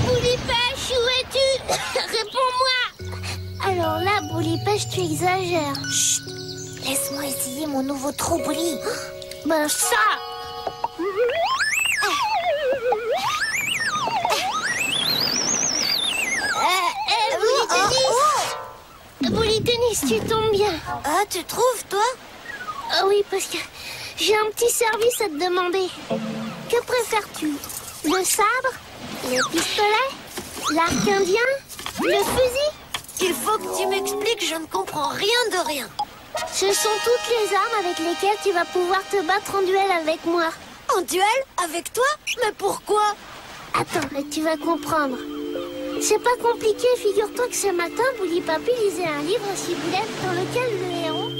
Bouli Pêche, où es-tu? Réponds-moi! Alors là, Bouli Pêche, tu exagères. Chut! Laisse-moi essayer mon nouveau trou, Bouli. Ben ça! Bouli Tennis, tu tombes bien. Ah, tu trouves, toi? Ah oui, parce que j'ai un petit service à te demander. Que préfères-tu? Le sabre? Le pistolet? L'arc indien? Le fusil? Il faut que tu m'expliques, je ne comprends rien de rien. Ce sont toutes les armes avec lesquelles tu vas pouvoir te battre en duel avec moi. En duel? Avec toi? Mais pourquoi? Attends, tu vas comprendre. C'est pas compliqué, figure-toi que ce matin, Bouli Papi lisait un livre à Ciboulette dans lequel le héros...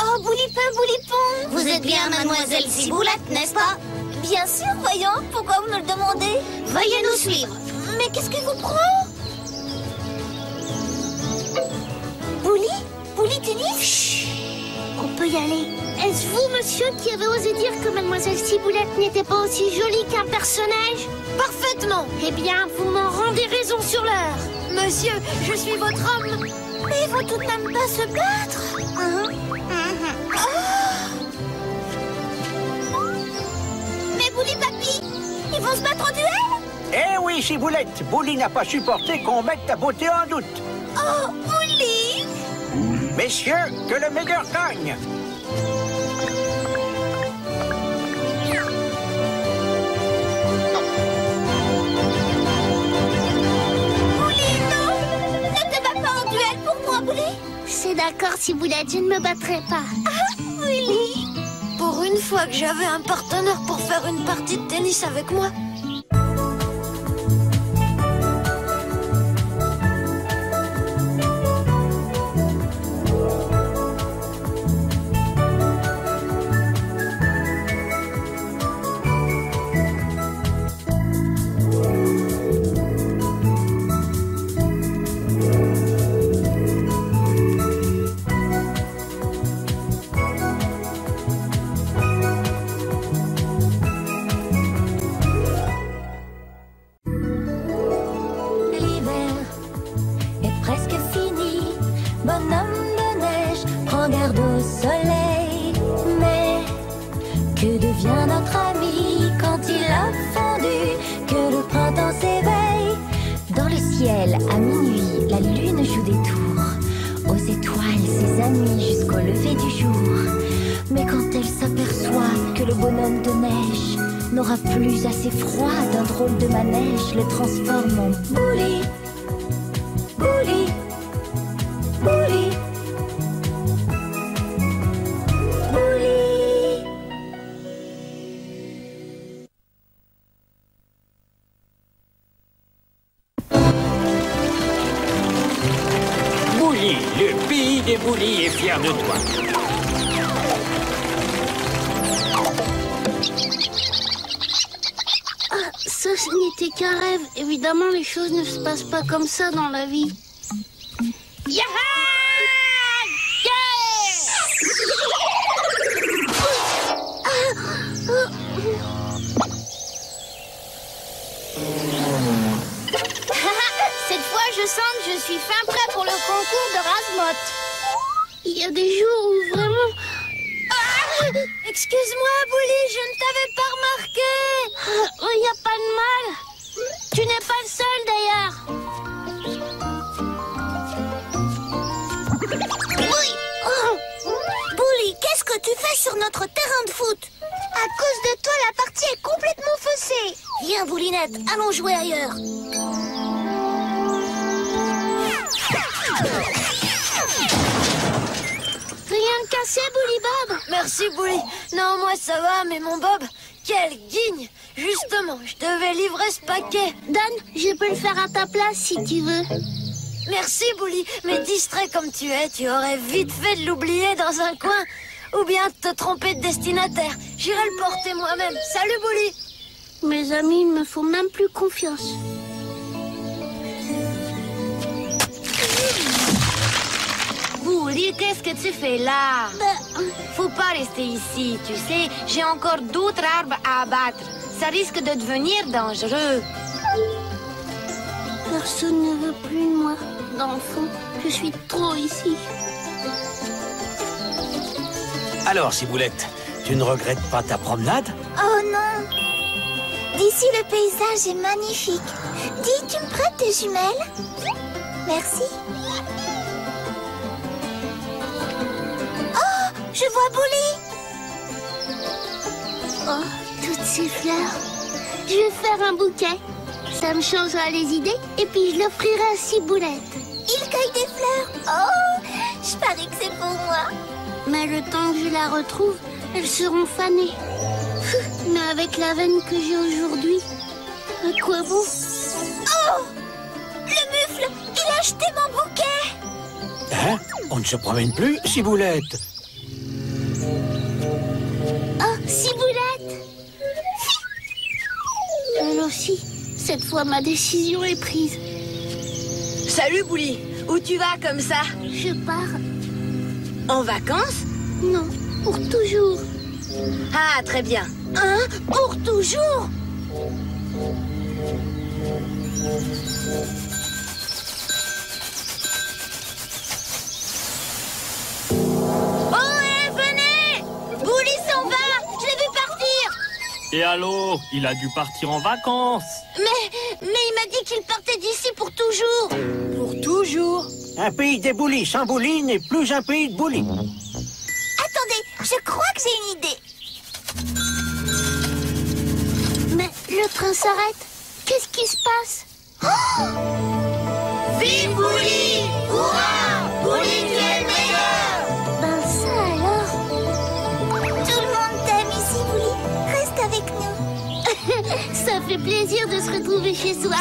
Oh, Boulipin, Boulipon! Vous êtes bien mademoiselle Ciboulette, n'est-ce pas? Bien sûr, voyons. Pourquoi vous me le demandez? Veuillez nous suivre. Mais qu'est-ce qui vous prend? Bouli? Bouli Tennis? Chut! On peut y aller. Est-ce vous, monsieur, qui avez osé dire que mademoiselle Ciboulette n'était pas aussi jolie qu'un personnage? Parfaitement. Eh bien, vous m'en rendez raison sur l'heure. Monsieur, je suis votre homme. Mais ils vont tout de même pas se battre. Mais Bouli Papi, ils vont se battre en duel? Eh oui, Ciboulette, Bouli n'a pas supporté qu'on mette ta beauté en doute. Oh, Bouli! Messieurs, que le meilleur gagne. Bouli, non! Ne te bats pas en duel pour moi, Bouli! C'est d'accord, Ciboulette, je ne me battrai pas. Ah, Bouli! Pour une fois que j'avais un partenaire pour faire une partie de tennis avec moi. Garde au soleil, mais que devient notre ami quand il a fondu, que le printemps s'éveille? Dans le ciel, à minuit, la lune joue des tours. amis jusqu'au lever du jour. Mais quand elle s'aperçoit que le bonhomme de neige n'aura plus assez froid, d'un drôle de manège le transforme en Bully. Bully. Bully. Bully. Bully, le pays des Bully est fier de toi. Ça, ce n'était qu'un rêve. Évidemment, les choses ne se passent pas comme ça dans la vie. Yaha! Cette fois, je sens que je suis fin prêt pour le concours de Razmot. Il y a des jours où vraiment... Excuse-moi, Bully, je ne t'avais pas remarqué. Il n'y a pas de mal. Tu n'es pas le seul, d'ailleurs. Oui. Bully, qu'est-ce que tu fais sur notre terrain de foot? À cause de toi, la partie est complètement faussée. Viens, Bullinette, allons jouer ailleurs. Rien de cassé, Bully Bob? Merci, Bully. Non, moi ça va, mais mon Bob, quel guigne. Justement, je devais livrer ce paquet. Dan, je peux le faire à ta place si tu veux. Merci, Bully. Mais distrait comme tu es, tu aurais vite fait de l'oublier dans un coin. Ou bien de te tromper de destinataire. J'irai le porter moi-même. Salut, Bully. Mes amis ne me font même plus confiance. Bully, qu'est-ce que tu fais là? Faut pas rester ici, tu sais. J'ai encore d'autres arbres à abattre. Ça risque de devenir dangereux. Personne ne veut plus de moi. Dans le fond, je suis trop ici. Alors, Ciboulette, tu ne regrettes pas ta promenade? Oh non! D'ici, le paysage est magnifique. Dis, tu me prêtes tes jumelles? Merci. Oh, je vois Bully. Oh, toutes ces fleurs. Je vais faire un bouquet. Ça me changera les idées et puis je l'offrirai à Ciboulette. Il cueille des fleurs. Oh, je parie que c'est pour moi. Mais le temps que je la retrouve, elles seront fanées. Mais avec la veine que j'ai aujourd'hui, à quoi bon? Oh! Le mufle, il a acheté mon bouquet. Hein? On ne se promène plus, Ciboulette? Oh, Ciboulette! Elle aussi, cette fois ma décision est prise. Salut, Bully. Où tu vas comme ça? Je pars. En vacances? Non, pour toujours. Ah, très bien. Hein? Pour toujours? Oh, venez! Bully s'en va! Je l'ai vu partir! Et allô, il a dû partir en vacances. Mais il m'a dit qu'il partait d'ici pour toujours. Pour toujours? Un pays des Bully sans Bully n'est plus un pays de Bully. Attendez, je crois que j'ai une idée. Mais le train s'arrête. Qu'est-ce qui se passe? Vive Bully! Hurrah! Bully, tu es le meilleur! Ben ça alors. Tout le monde t'aime ici, Bully. Reste avec nous. Ça fait plaisir de se retrouver chez soi.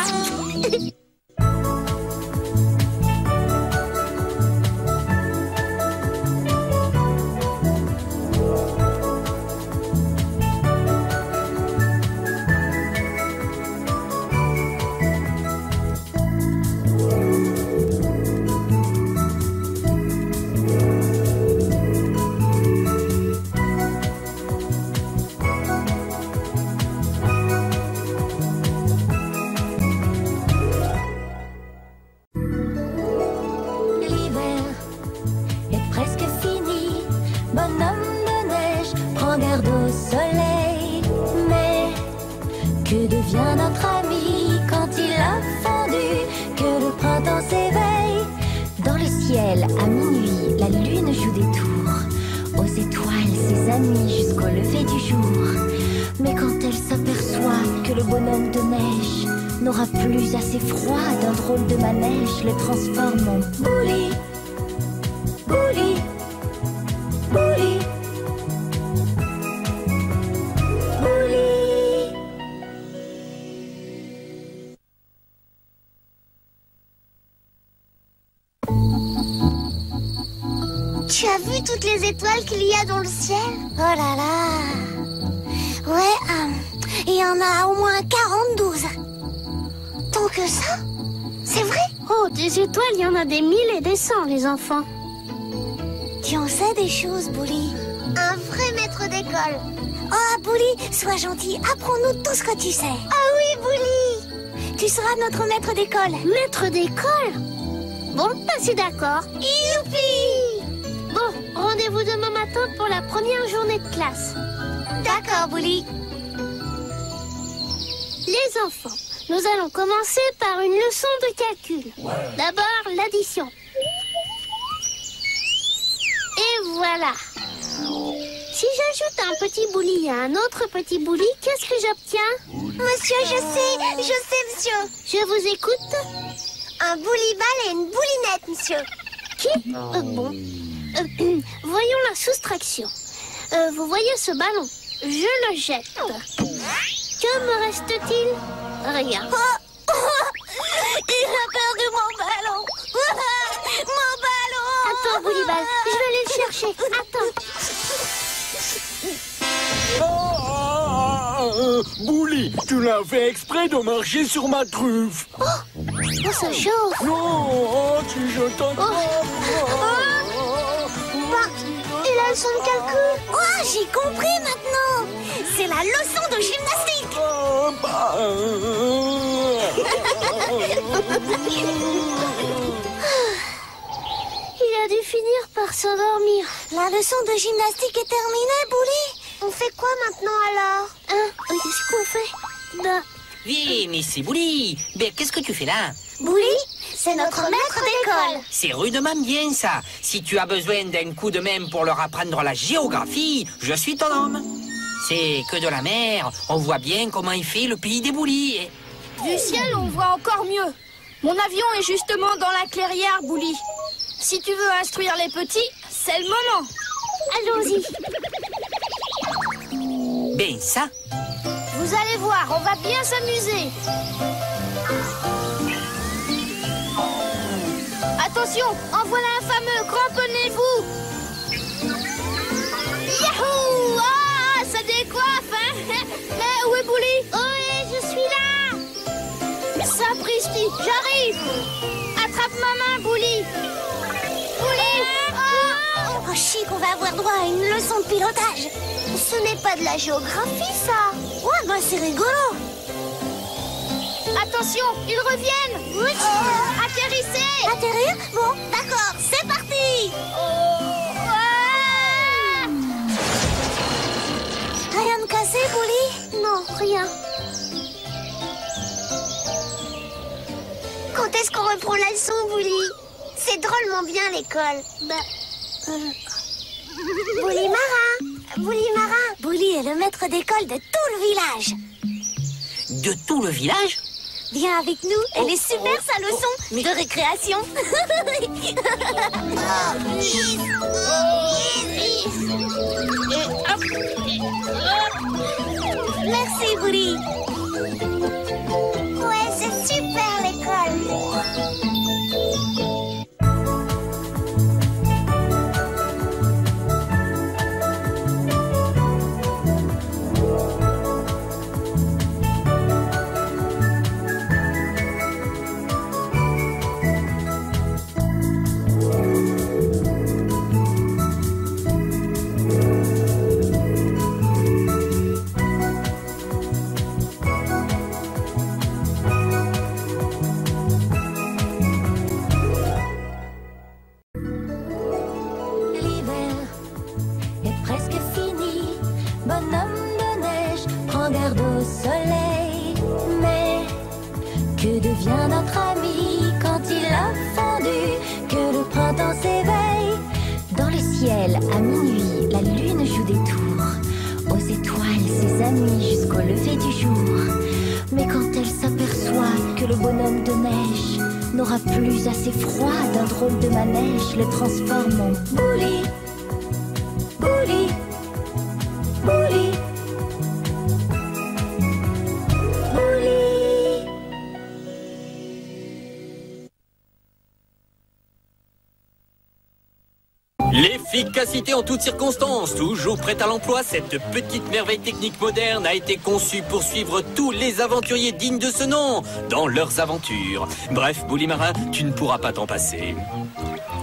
À minuit, la lune joue des tours aux étoiles, ses amis, jusqu'au lever du jour. Mais quand elle s'aperçoit que le bonhomme de neige n'aura plus assez froid, d'un drôle de manège le transforme en Bouli. Bouli. Bouli. Bouli. Tu as vu toutes les étoiles qu'il y a dans le ciel? Oh là là. Ouais, il y en a au moins 42. Tant que ça? C'est vrai? Oh, des étoiles, il y en a des 1000 et des 100, les enfants. Tu en sais des choses, Bouli. Un vrai maître d'école. Oh, Bouli, sois gentil, apprends-nous tout ce que tu sais. Ah oui, Bouli. Tu seras notre maître d'école. Maître d'école? Bon, bah c'est d'accord. Youpi! Bon, rendez-vous demain matin pour la première journée de classe. D'accord, Bouli. Les enfants, nous allons commencer par une leçon de calcul. D'abord, l'addition. Et voilà. Si j'ajoute un petit bouli à un autre petit bouli, qu'est-ce que j'obtiens? Monsieur, je sais, monsieur. Je vous écoute. Un boulibal et une boulinette, monsieur. Qui? Bon. Voyons la soustraction. Vous voyez ce ballon? Je le jette. Que me reste-t-il? Rien. Il a perdu mon ballon. Mon ballon. Attends, boulibal, je vais aller le chercher. Attends. Bouli, tu l'as fait exprès de marcher sur ma truffe. Oh, ça chauffe. Non, tu t'entends. Et la leçon de calcul? Oh, j'ai compris maintenant. C'est la leçon de gymnastique. Il a dû finir par s'endormir. La leçon de gymnastique est terminée, Bouli. On fait quoi maintenant alors? Qu'est-ce qu'on fait? Ben... Oui, mais c'est Bouli. Ben, qu'est-ce que tu fais là? Bouli, c'est notre maître d'école. C'est rudement bien, ça. Si tu as besoin d'un coup de main pour leur apprendre la géographie, je suis ton homme. C'est que de la mer. On voit bien comment il fait le pays des Boulis. Du ciel, on voit encore mieux. Mon avion est justement dans la clairière, Bouli. Si tu veux instruire les petits, c'est le moment. Allons-y. Ben ça. Vous allez voir, on va bien s'amuser. Attention, en voilà un fameux, cramponnez-vous. Yahoo! Ah, ça décoiffe, hein? Mais où est Bouli? Oui, je suis là. Sapristi, j'arrive. Attrape ma main, Bouli. Bouli! Oh, chic, on va avoir droit à une leçon de pilotage. Ce n'est pas de la géographie, ça. Ouais, bah c'est rigolo. Attention, ils reviennent. Oui. Atterrissez. Atterrir? Bon, d'accord, c'est parti. Rien de cassé, Bouli? Non, rien. Quand est-ce qu'on reprend la leçon, Bouli? C'est drôlement bien, l'école. Bouli Marin. Bouli Marin. Bouli est le maître d'école de tout le village. De tout le village? Viens avec nous, elle est super sa leçon de récréation. Merci, Bouli. Ouais, c'est super l'école. Que devient notre ami quand il a fondu? Que le printemps s'éveille dans le ciel. n'aura plus assez froid d'un drôle de manège le transforme en Bouli, Bouli, Bouli, Bouli. L'efficacité en toutes circonstances, toujours prête à l'emploi, cette petite merveille technique moderne a été conçue pour suivre tous les aventuriers dignes de ce nom dans leurs aventures. Bref, Bouli Marin, tu ne pourras pas t'en passer.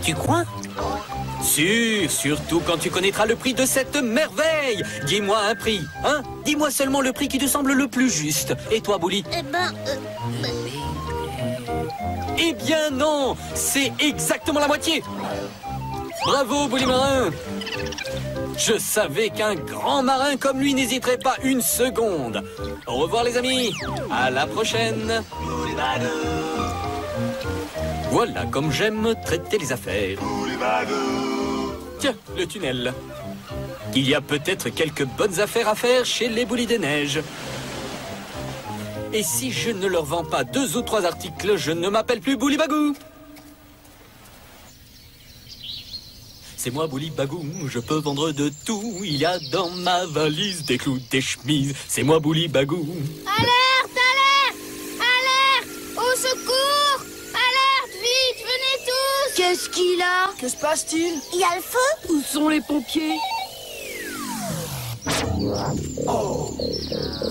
Tu crois? Sûr, surtout quand tu connaîtras le prix de cette merveille. Dis-moi un prix, hein? Dis-moi seulement le prix qui te semble le plus juste. Et toi, Bouli? Eh bien non, c'est exactement la moitié. Bravo, Bouli Marin! Je savais qu'un grand marin comme lui n'hésiterait pas une seconde. Au revoir, les amis. À la prochaine. Voilà comme j'aime traiter les affaires. Tiens, le tunnel. Il y a peut-être quelques bonnes affaires à faire chez les Boulis des Neiges. Et si je ne leur vends pas 2 ou 3 articles, je ne m'appelle plus Bouli Bagou. C'est moi, Bouli Bagou, je peux vendre de tout. Il y a dans ma valise des clous, des chemises. C'est moi, Bouli Bagou. Alerte, alerte, alerte, au secours, alerte, vite, venez tous. Qu'est-ce qu'il a? Que se passe-t-il? Il y a le feu? Où sont les pompiers?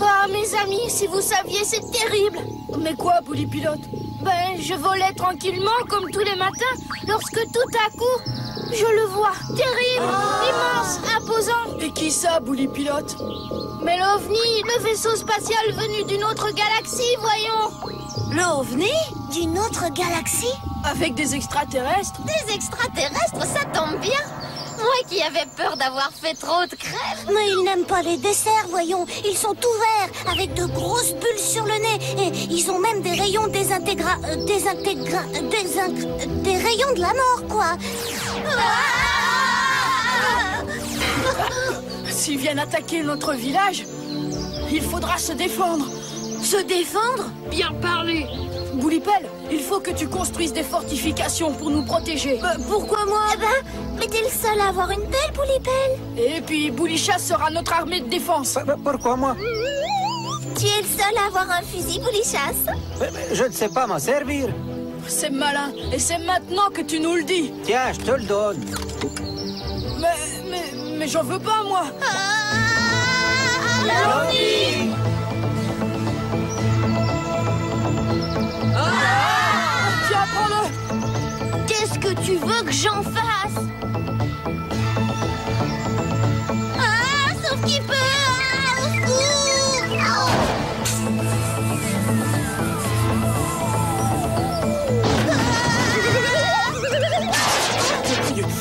Ah, mes amis, si vous saviez, c'est terrible. Mais quoi, Bouli Pilote? Ben, je volais tranquillement comme tous les matins, lorsque tout à coup, je le vois, terrible, immense, imposant. Et qui ça, Bouli Pilote? Mais l'OVNI, le vaisseau spatial venu d'une autre galaxie, voyons. L'OVNI? D'une autre galaxie? Avec des extraterrestres? Des extraterrestres, ça tombe bien. Moi qui avais peur d'avoir fait trop de crêpes. Mais ils n'aiment pas les desserts, voyons. Ils sont tout verts, avec de grosses bulles sur le nez. Et ils ont même des rayons des rayons de la mort, quoi. S'ils viennent attaquer notre village, il faudra se défendre. Se défendre? Bien parlé. Boulipel, il faut que tu construises des fortifications pour nous protéger. Pourquoi moi? Eh ben, mais t'es le seul à avoir une pelle, Boulipel. Et puis Boulichasse sera notre armée de défense. Pourquoi moi? Tu es le seul à avoir un fusil, Boulichasse. Je ne sais pas m'en servir. C'est malin, et c'est maintenant que tu nous le dis. Tiens, je te le donne. Mais j'en veux pas, moi. L'OVNI! Tiens, prends-le. Qu'est-ce que tu veux que j'en fasse? Sauf qu'il peut! Au secours!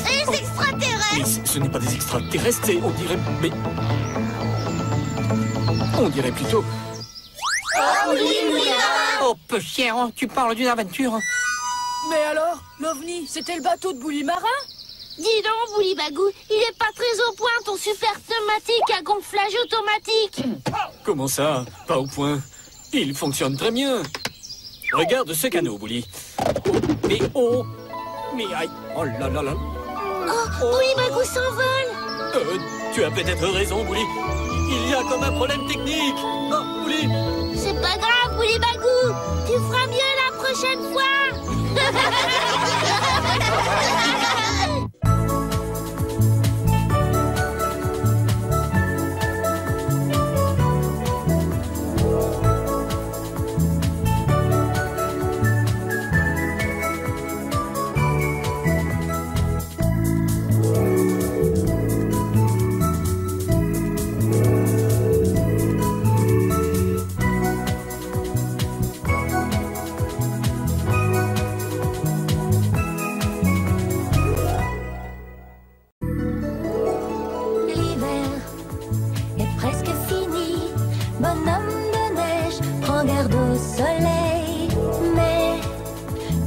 Les extraterrestres! Mais ce n'est pas des extraterrestres, c'est, on dirait... Mais... On dirait plutôt... Oh, peu cher, hein, tu parles d'une aventure. Mais alors, l'OVNI, c'était le bateau de Bouli Marin? Dis donc, Bouli Bagou, il est pas très au point ton super pneumatique à gonflage automatique. Comment ça? Pas au point. Il fonctionne très bien. Regarde ce canot, Bouli. Oh, mais aïe. Oh là là là. Oh, Bouli Bagou s'envole. Tu as peut-être raison, Bouli. Il y a comme un problème technique. Oh, Bouli. C'est pas grave, Bouli Bagou. Tu feras mieux la prochaine fois.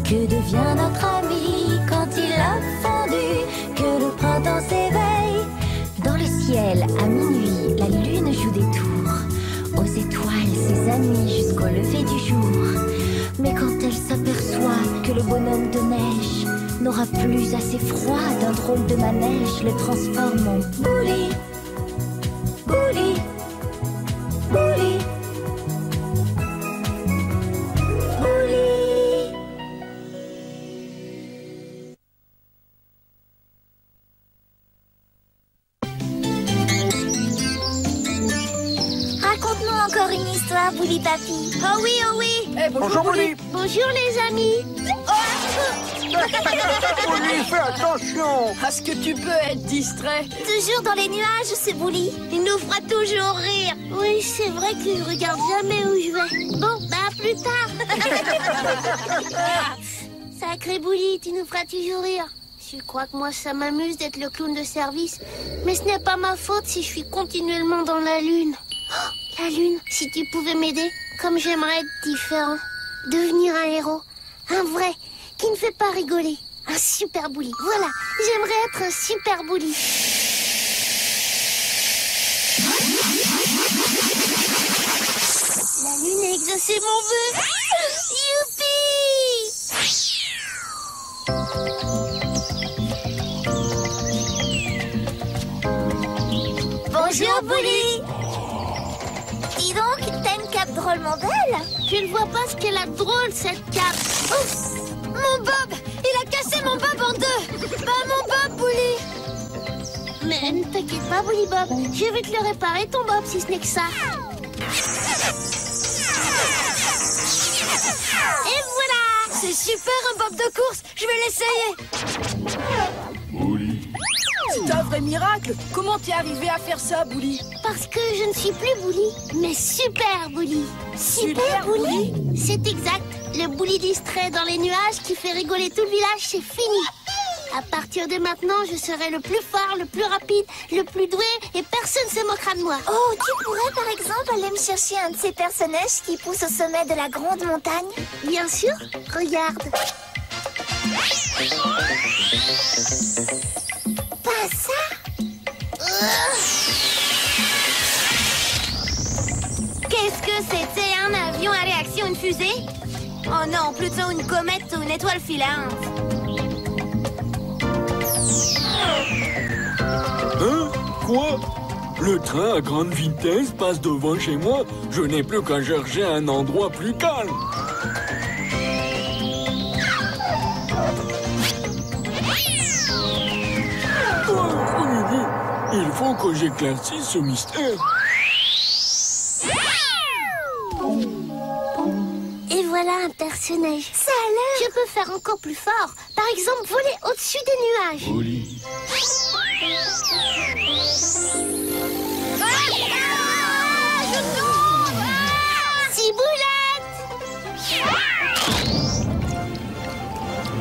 Que devient notre ami quand il a fondu, que le printemps s'éveille? Dans le ciel, à minuit, la lune joue des tours aux étoiles, ses amis, jusqu'au lever du jour. Mais quand elle s'aperçoit que le bonhomme de neige n'aura plus assez froid d'un drôle de manège, le transforme en Bully. Bully. Bully. Bully. Raconte-nous encore une histoire, Bully Papy. Oh oui, oh oui. Eh, bonjour, Bully. Bonjour les amis. Bully, fais attention. Est-ce que tu peux être distrait? Toujours dans les nuages, c'est Bully. Il nous fera toujours rire. Oui, c'est vrai que je regarde jamais où je vais. Bon, bah à plus tard. Sacré Bully, tu nous feras toujours rire. Je crois que moi ça m'amuse d'être le clown de service. Mais ce n'est pas ma faute si je suis continuellement dans la lune. Oh, la lune, si tu pouvais m'aider, comme j'aimerais être différent. Devenir un héros. Un vrai, qui ne fait pas rigoler. Un super Bully. Voilà, j'aimerais être un super Bully. La lune a exaucé mon vœu. Youpi! Bonjour, Bully. Dis donc, t'as une cape drôlement belle. Je ne vois pas ce qu'elle a de drôle, cette cape. Ouf! Mon Bob! Il a cassé mon Bob en deux! Bah, mon Bob, Bully! Mais ne t'inquiète pas, Bully Bob. Je vais te le réparer, ton Bob, si ce n'est que ça. Et voilà! C'est super, un Bob de course. Je vais l'essayer. C'est un vrai miracle. Comment t'es arrivé à faire ça, Bully? Parce que je ne suis plus Bully, mais Super Bully. Super Bully? C'est exact. Le Bully distrait dans les nuages qui fait rigoler tout le village, c'est fini. À partir de maintenant, je serai le plus fort, le plus rapide, le plus doué et personne ne se moquera de moi. Oh, tu pourrais par exemple aller me chercher un de ces personnages qui poussent au sommet de la grande montagne? Bien sûr, regarde. Pas ça? Qu'est-ce que c'était, un avion à réaction, une fusée? Oh non, plutôt une comète ou une étoile filante. Hein? Quoi? Le train à grande vitesse passe devant chez moi. Je n'ai plus qu'à chercher un endroit plus calme. Il faut que j'éclaircisse ce mystère. Et voilà un personnage. Ça a l'air. Je peux faire encore plus fort. Par exemple, voler au-dessus des nuages. Bully. Je tombe! Ciboulette!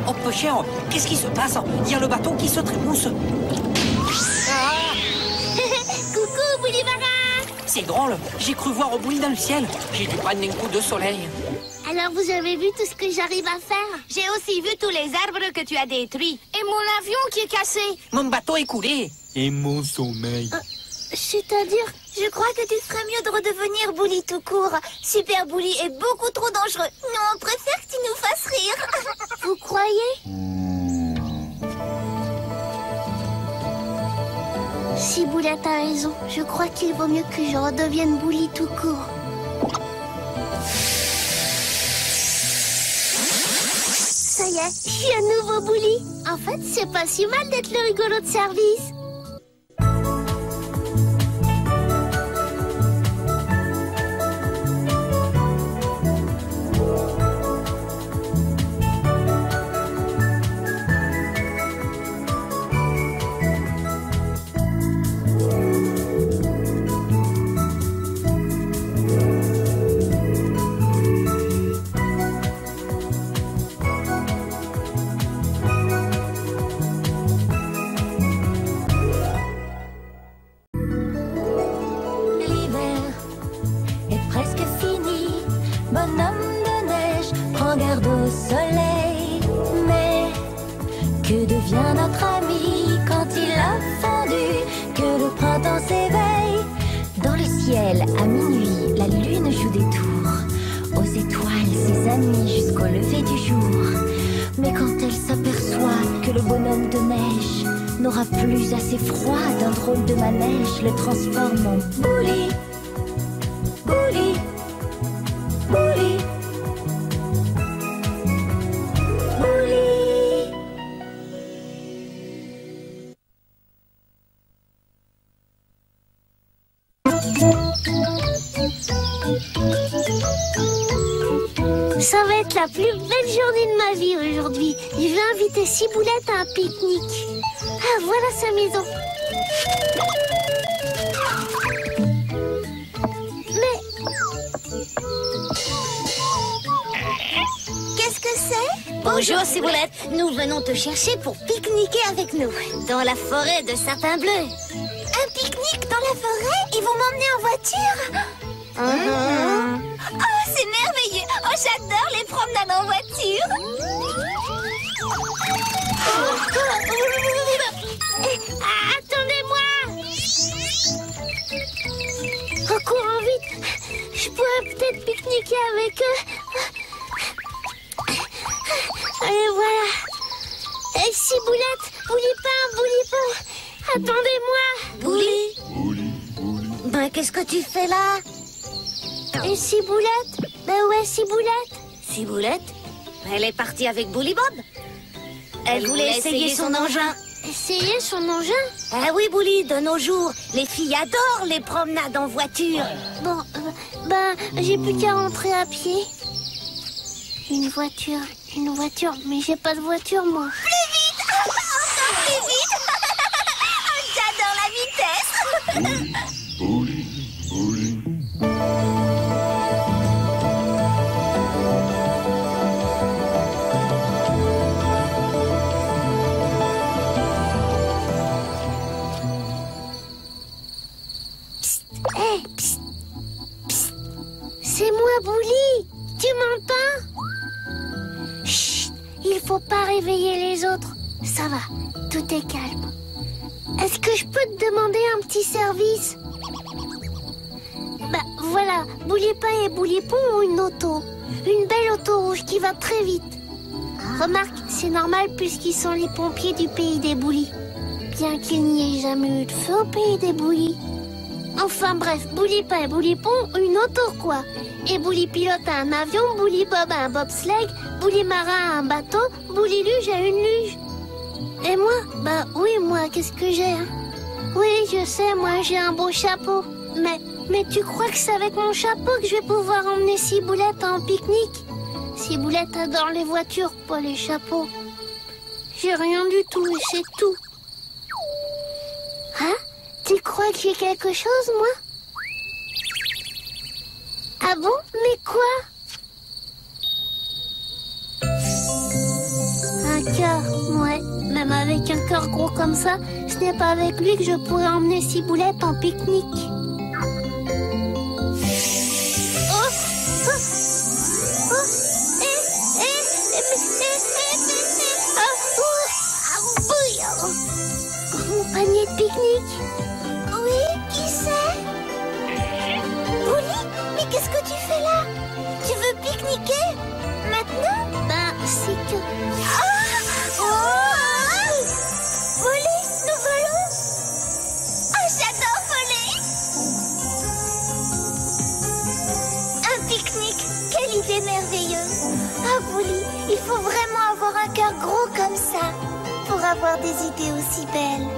Oh, peu cher, qu'est-ce qui se passe? Il y a le bateau qui se trémousse. Coucou, Bully Marin! C'est drôle, j'ai cru voir Bully dans le ciel. J'ai dû prendre un coup de soleil. Alors vous avez vu tout ce que j'arrive à faire? J'ai aussi vu tous les arbres que tu as détruits. Et mon avion qui est cassé. Mon bateau est coulé. Et mon sommeil. C'est-à-dire, Je crois que tu ferais mieux de redevenir Bully tout court. Super Bully est beaucoup trop dangereux. Nous, on préfère que tu nous fasses rire. vous croyez? Si Boulette a raison, je crois qu'il vaut mieux que je redevienne Bully tout court. Ça y est, je suis un nouveau Bully. En fait, c'est pas si mal d'être le rigolo de service. À minuit, la lune joue des tours. Aux étoiles, ses amis jusqu'au lever du jour. Mais quand elle s'aperçoit que le bonhomme de neige n'aura plus assez froid, d'un drôle de manège le transforme en Bully. Bully. Bully. Bully. Ça va être la plus belle journée de ma vie aujourd'hui. Je vais inviter Ciboulette à un pique-nique. Ah, voilà sa maison. Mais... Qu'est-ce que c'est? Bonjour Ciboulette, nous venons te chercher pour pique-niquer avec nous dans la forêt de sapin bleu. Un pique-nique dans la forêt? Ils vont m'emmener en voiture? Oh, c'est merveilleux! Oh, j'adore les promenades en voiture! Attendez-moi! En courant vite, je pourrais peut-être pique-niquer avec eux. Et voilà. Et Ciboulette, Boulipin, attendez-moi! Bouli? Ben, qu'est-ce que tu fais là? Et Ciboulette? Ben où est Ciboulette? Ciboulette? Elle est partie avec Bouli Bob. Elle voulait essayer son engin. Essayer son engin? Ah oui, Bouli, de nos jours, les filles adorent les promenades en voiture. Bon, ben, j'ai plus qu'à rentrer à pied. Une voiture, mais j'ai pas de voiture, moi. Plus vite! Encore plus vite! J'adore la vitesse! C'est moi, Bouli. Tu m'entends? Chut, il faut pas réveiller les autres. Ça va, tout est calme. Est-ce que je peux te demander un petit service? Bah voilà, Boulipin et Boulipon ont une auto. Une belle auto rouge qui va très vite. Remarque, c'est normal puisqu'ils sont les pompiers du pays des Boulis. Bien qu'il n'y ait jamais eu de feu au pays des Boulis. Enfin bref, Boulipin et Boulipon ont une auto quoi. Et Bouli pilote a un avion, Bouli Bob a un bobsleigh, Bouli marin a un bateau, Bouli luge a une luge. Et moi? Bah oui, moi, qu'est-ce que j'ai hein? Oui, je sais, moi j'ai un beau chapeau. Mais tu crois que c'est avec mon chapeau que je vais pouvoir emmener Ciboulette en pique-nique? Ciboulette adore les voitures, pas les chapeaux. J'ai rien du tout, et c'est tout. Hein? Tu crois que j'ai quelque chose, moi? Ah bon? Mais quoi? Un cœur, ouais. Même avec un cœur gros comme ça, ce n'est pas avec lui que je pourrais emmener Ciboulette en pique-nique. Mon panier de pique-nique. Oui, qui c'est? Bouli, mais qu'est-ce que tu fais là? Tu veux pique-niquer? Maintenant? Ben, c'est que... Bouli, nous volons? Oh, j'adore voler! Un pique-nique, quelle idée merveilleuse! Ah, Bouli, il faut vraiment avoir un cœur gros comme ça pour avoir des idées aussi belles.